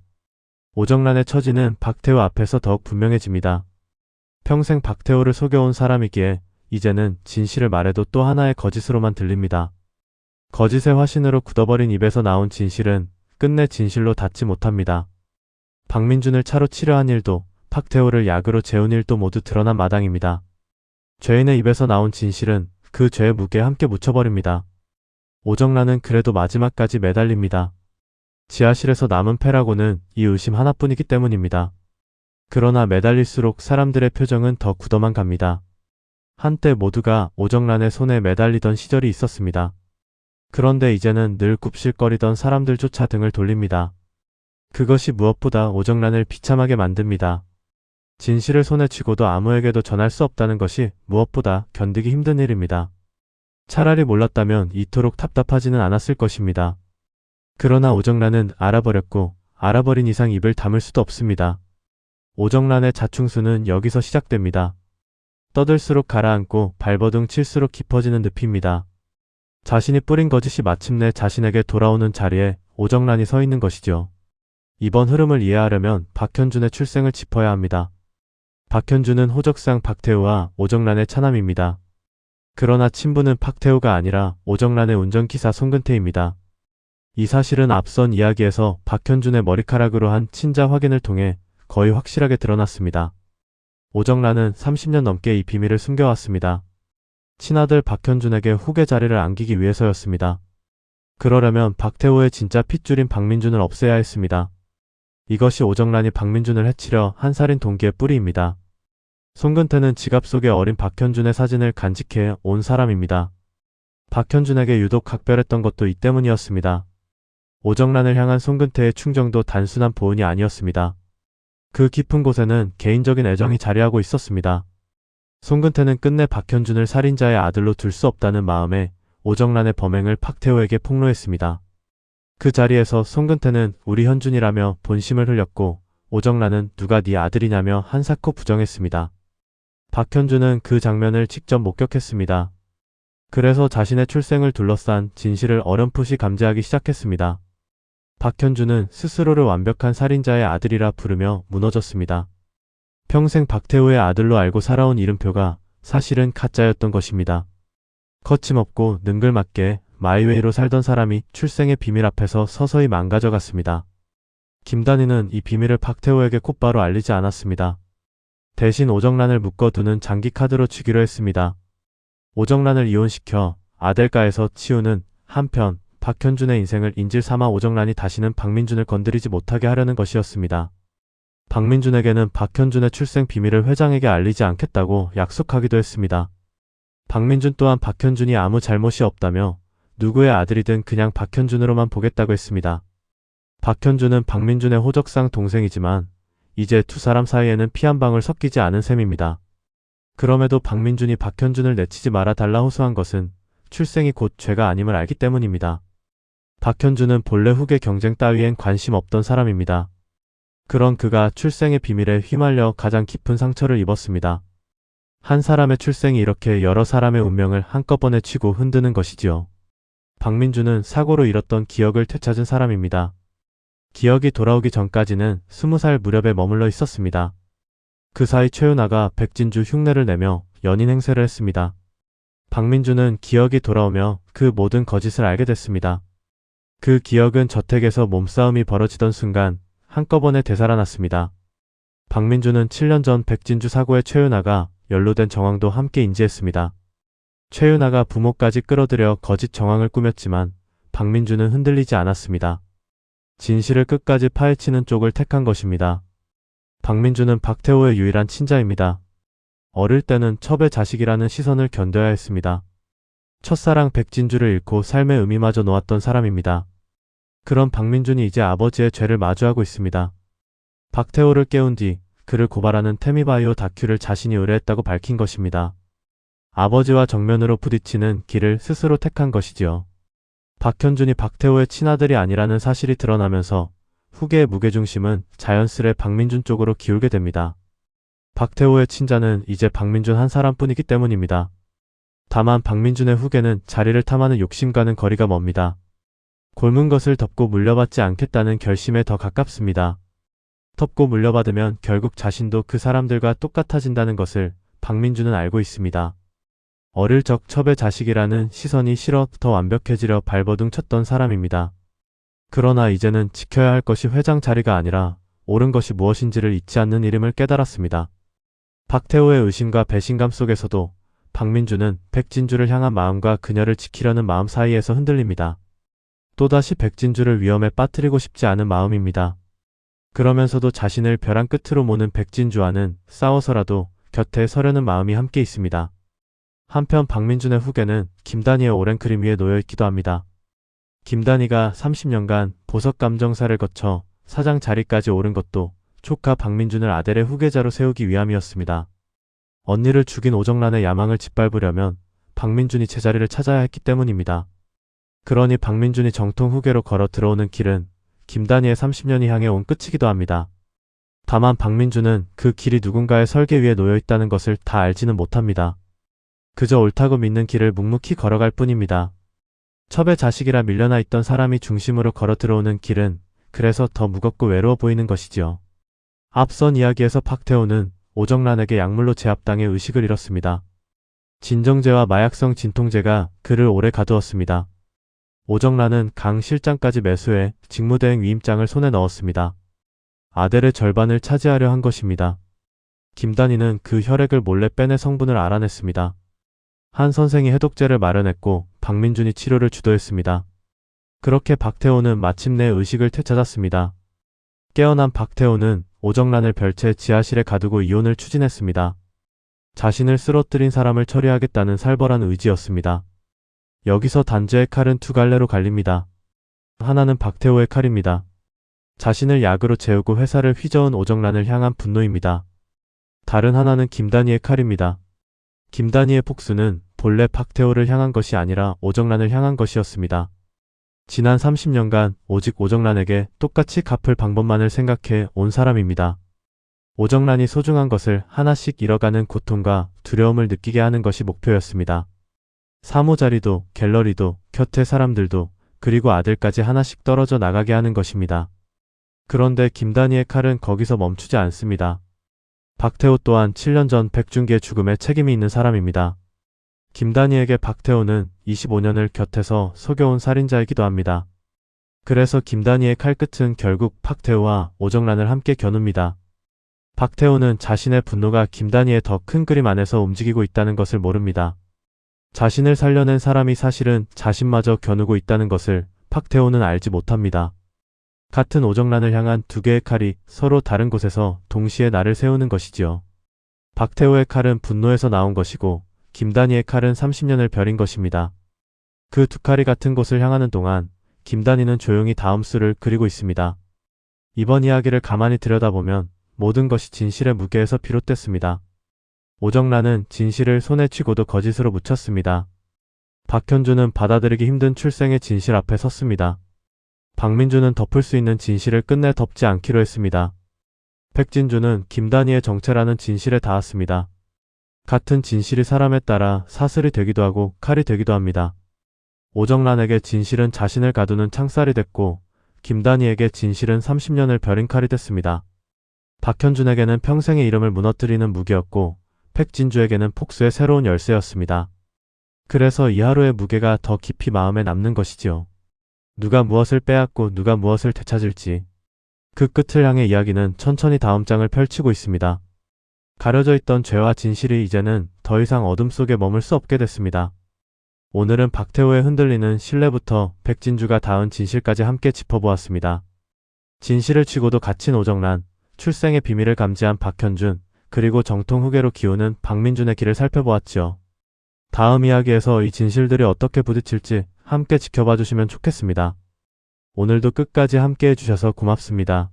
오정란의 처지는 박태호 앞에서 더욱 분명해집니다. 평생 박태호를 속여온 사람이기에 이제는 진실을 말해도 또 하나의 거짓으로만 들립니다. 거짓의 화신으로 굳어버린 입에서 나온 진실은 끝내 진실로 닿지 못합니다. 박민준을 차로 치려한 일도 박태호를 약으로 재운 일도 모두 드러난 마당입니다. 죄인의 입에서 나온 진실은 그 죄의 무게에 함께 묻혀버립니다. 오정란은 그래도 마지막까지 매달립니다. 지하실에서 남은 패라고는 이 의심 하나뿐이기 때문입니다. 그러나 매달릴수록 사람들의 표정은 더 굳어만 갑니다. 한때 모두가 오정란의 손에 매달리던 시절이 있었습니다. 그런데 이제는 늘 굽실거리던 사람들조차 등을 돌립니다. 그것이 무엇보다 오정란을 비참하게 만듭니다. 진실을 손에 쥐고도 아무에게도 전할 수 없다는 것이 무엇보다 견디기 힘든 일입니다. 차라리 몰랐다면 이토록 답답하지는 않았을 것입니다. 그러나 오정란은 알아버렸고 알아버린 이상 입을 다물 수도 없습니다. 오정란의 자충수는 여기서 시작됩니다. 떠들수록 가라앉고 발버둥 칠수록 깊어지는 늪입니다. 자신이 뿌린 거짓이 마침내 자신에게 돌아오는 자리에 오정란이 서 있는 것이죠. 이번 흐름을 이해하려면 박현준의 출생을 짚어야 합니다. 박현준은 호적상 박태우와 오정란의 차남입니다. 그러나 친부는 박태우가 아니라 오정란의 운전기사 송근태입니다. 이 사실은 앞선 이야기에서 박현준의 머리카락으로 한 친자 확인을 통해 거의 확실하게 드러났습니다. 오정란은 30년 넘게 이 비밀을 숨겨왔습니다. 친아들 박현준에게 후계 자리를 안기기 위해서였습니다. 그러려면 박태호의 진짜 핏줄인 박민준을 없애야 했습니다. 이것이 오정란이 박민준을 해치려 한 살인 동기의 뿌리입니다. 송근태는 지갑 속에 어린 박현준의 사진을 간직해 온 사람입니다. 박현준에게 유독 각별했던 것도 이 때문이었습니다. 오정란을 향한 송근태의 충정도 단순한 보은이 아니었습니다. 그 깊은 곳에는 개인적인 애정이 자리하고 있었습니다. 송근태는 끝내 박현준을 살인자의 아들로 둘 수 없다는 마음에 오정란의 범행을 박태호에게 폭로했습니다. 그 자리에서 송근태는 우리 현준이라며 본심을 흘렸고 오정란은 누가 네 아들이냐며 한사코 부정했습니다. 박현준은 그 장면을 직접 목격했습니다. 그래서 자신의 출생을 둘러싼 진실을 어렴풋이 감지하기 시작했습니다. 박현준은 스스로를 완벽한 살인자의 아들이라 부르며 무너졌습니다. 평생 박태호의 아들로 알고 살아온 이름표가 사실은 가짜였던 것입니다. 거침없고 능글맞게 마이웨이로 살던 사람이 출생의 비밀 앞에서 서서히 망가져갔습니다. 김단희는 이 비밀을 박태호에게 곧바로 알리지 않았습니다. 대신 오정란을 묶어두는 장기 카드로 주기로 했습니다. 오정란을 이혼시켜 아델가에서 치우는 한편 박현준의 인생을 인질 삼아 오정란이 다시는 박민준을 건드리지 못하게 하려는 것이었습니다. 박민준에게는 박현준의 출생 비밀을 회장에게 알리지 않겠다고 약속하기도 했습니다. 박민준 또한 박현준이 아무 잘못이 없다며 누구의 아들이든 그냥 박현준으로만 보겠다고 했습니다. 박현준은 박민준의 호적상 동생이지만 이제 두 사람 사이에는 피 한 방울 섞이지 않은 셈입니다. 그럼에도 박민준이 박현준을 내치지 말아 달라 호소한 것은 출생이 곧 죄가 아님을 알기 때문입니다. 박현준은 본래 후계 경쟁 따위엔 관심 없던 사람입니다. 그런 그가 출생의 비밀에 휘말려 가장 깊은 상처를 입었습니다. 한 사람의 출생이 이렇게 여러 사람의 운명을 한꺼번에 치고 흔드는 것이지요. 박민준은 사고로 잃었던 기억을 되찾은 사람입니다. 기억이 돌아오기 전까지는 20살 무렵에 머물러 있었습니다. 그 사이 최윤아가 백진주 흉내를 내며 연인 행세를 했습니다. 박민준은 기억이 돌아오며 그 모든 거짓을 알게 됐습니다. 그 기억은 저택에서 몸싸움이 벌어지던 순간 한꺼번에 되살아났습니다. 박민준은 7년 전 백진주 사고에 최윤아가 연루된 정황도 함께 인지했습니다. 최윤아가 부모까지 끌어들여 거짓 정황을 꾸몄지만 박민준은 흔들리지 않았습니다. 진실을 끝까지 파헤치는 쪽을 택한 것입니다. 박민준은 박태호의 유일한 친자입니다. 어릴 때는 첩의 자식이라는 시선을 견뎌야 했습니다. 첫사랑 백진주를 잃고 삶의 의미마저 놓았던 사람입니다. 그런 박민준이 이제 아버지의 죄를 마주하고 있습니다. 박태호를 깨운 뒤 그를 고발하는 태미바이오 다큐를 자신이 의뢰했다고 밝힌 것입니다. 아버지와 정면으로 부딪히는 길을 스스로 택한 것이지요. 박현준이 박태호의 친아들이 아니라는 사실이 드러나면서 후계의 무게중심은 자연스레 박민준 쪽으로 기울게 됩니다. 박태호의 친자는 이제 박민준 한 사람뿐이기 때문입니다. 다만 박민준의 후계는 자리를 탐하는 욕심과는 거리가 멉니다. 곪은 것을 덮고 물려받지 않겠다는 결심에 더 가깝습니다. 덮고 물려받으면 결국 자신도 그 사람들과 똑같아진다는 것을 박민준은 알고 있습니다. 어릴 적 첩의 자식이라는 시선이 싫어 더 완벽해지려 발버둥 쳤던 사람입니다. 그러나 이제는 지켜야 할 것이 회장 자리가 아니라 옳은 것이 무엇인지를 잊지 않는 이름을 깨달았습니다. 박태호의 의심과 배신감 속에서도 박민주는 백진주를 향한 마음과 그녀를 지키려는 마음 사이에서 흔들립니다. 또다시 백진주를 위험에 빠뜨리고 싶지 않은 마음입니다. 그러면서도 자신을 벼랑 끝으로 모는 백진주와는 싸워서라도 곁에 서려는 마음이 함께 있습니다. 한편 박민준의 후계는 김단희의 오랜 그림 위에 놓여 있기도 합니다. 김단희가 30년간 보석감정사를 거쳐 사장 자리까지 오른 것도 조카 박민준을 아델의 후계자로 세우기 위함이었습니다. 언니를 죽인 오정란의 야망을 짓밟으려면 박민준이 제자리를 찾아야 했기 때문입니다. 그러니 박민준이 정통 후계로 걸어 들어오는 길은 김단희의 30년이 향해 온 끝이기도 합니다. 다만 박민준은 그 길이 누군가의 설계 위에 놓여 있다는 것을 다 알지는 못합니다. 그저 옳다고 믿는 길을 묵묵히 걸어갈 뿐입니다. 첩의 자식이라 밀려나 있던 사람이 중심으로 걸어 들어오는 길은 그래서 더 무겁고 외로워 보이는 것이지요. 앞선 이야기에서 박태호는 오정란에게 약물로 제압당해 의식을 잃었습니다. 진정제와 마약성 진통제가 그를 오래 가두었습니다. 오정란은 강 실장까지 매수해 직무대행 위임장을 손에 넣었습니다. 아델의 절반을 차지하려 한 것입니다. 김단희는 그 혈액을 몰래 빼내 성분을 알아냈습니다. 한 선생이 해독제를 마련했고 박민준이 치료를 주도했습니다. 그렇게 박태호는 마침내 의식을 되찾았습니다. 깨어난 박태호는 오정란을 별채 지하실에 가두고 이혼을 추진했습니다. 자신을 쓰러뜨린 사람을 처리하겠다는 살벌한 의지였습니다. 여기서 단죄의 칼은 두 갈래로 갈립니다. 하나는 박태호의 칼입니다. 자신을 약으로 재우고 회사를 휘저은 오정란을 향한 분노입니다. 다른 하나는 김단희의 칼입니다. 김단희의 복수는 본래 박태호를 향한 것이 아니라 오정란을 향한 것이었습니다. 지난 30년간 오직 오정란에게 똑같이 갚을 방법만을 생각해 온 사람입니다. 오정란이 소중한 것을 하나씩 잃어가는 고통과 두려움을 느끼게 하는 것이 목표였습니다. 사무자리도 갤러리도 곁에 사람들도 그리고 아들까지 하나씩 떨어져 나가게 하는 것입니다. 그런데 김단희의 칼은 거기서 멈추지 않습니다. 박태호 또한 7년 전 백준기의 죽음에 책임이 있는 사람입니다. 김단희에게 박태호는 25년을 곁에서 속여온 살인자이기도 합니다. 그래서 김단희의 칼끝은 결국 박태호와 오정란을 함께 겨눕니다. 박태호는 자신의 분노가 김단희의 더 큰 그림 안에서 움직이고 있다는 것을 모릅니다. 자신을 살려낸 사람이 사실은 자신마저 겨누고 있다는 것을 박태호는 알지 못합니다. 같은 오정란을 향한 두 개의 칼이 서로 다른 곳에서 동시에 나를 세우는 것이지요. 박태호의 칼은 분노에서 나온 것이고 김단희의 칼은 30년을 벼린 것입니다. 그 두 칼이 같은 곳을 향하는 동안 김단희는 조용히 다음 수를 그리고 있습니다. 이번 이야기를 가만히 들여다보면 모든 것이 진실의 무게에서 비롯됐습니다. 오정란은 진실을 손에 쥐고도 거짓으로 묻혔습니다. 박현주는 받아들이기 힘든 출생의 진실 앞에 섰습니다. 박민주는 덮을 수 있는 진실을 끝내 덮지 않기로 했습니다. 백진주는 김단희의 정체라는 진실에 닿았습니다. 같은 진실이 사람에 따라 사슬이 되기도 하고 칼이 되기도 합니다. 오정란에게 진실은 자신을 가두는 창살이 됐고 김단희에게 진실은 30년을 벼린 칼이 됐습니다. 박현준에게는 평생의 이름을 무너뜨리는 무기였고 백진주에게는 폭수의 새로운 열쇠였습니다. 그래서 이 하루의 무게가 더 깊이 마음에 남는 것이지요. 누가 무엇을 빼앗고 누가 무엇을 되찾을지. 그 끝을 향해 이야기는 천천히 다음 장을 펼치고 있습니다. 가려져 있던 죄와 진실이 이제는 더 이상 어둠 속에 머물 수 없게 됐습니다. 오늘은 박태호의 흔들리는 신뢰부터 백진주가 닿은 진실까지 함께 짚어보았습니다. 진실을 쥐고도 갇힌 오정란, 출생의 비밀을 감지한 박현준, 그리고 정통 후계로 기우는 박민준의 길을 살펴보았지요. 다음 이야기에서 이 진실들이 어떻게 부딪힐지 함께 지켜봐 주시면 좋겠습니다. 오늘도 끝까지 함께 해주셔서 고맙습니다.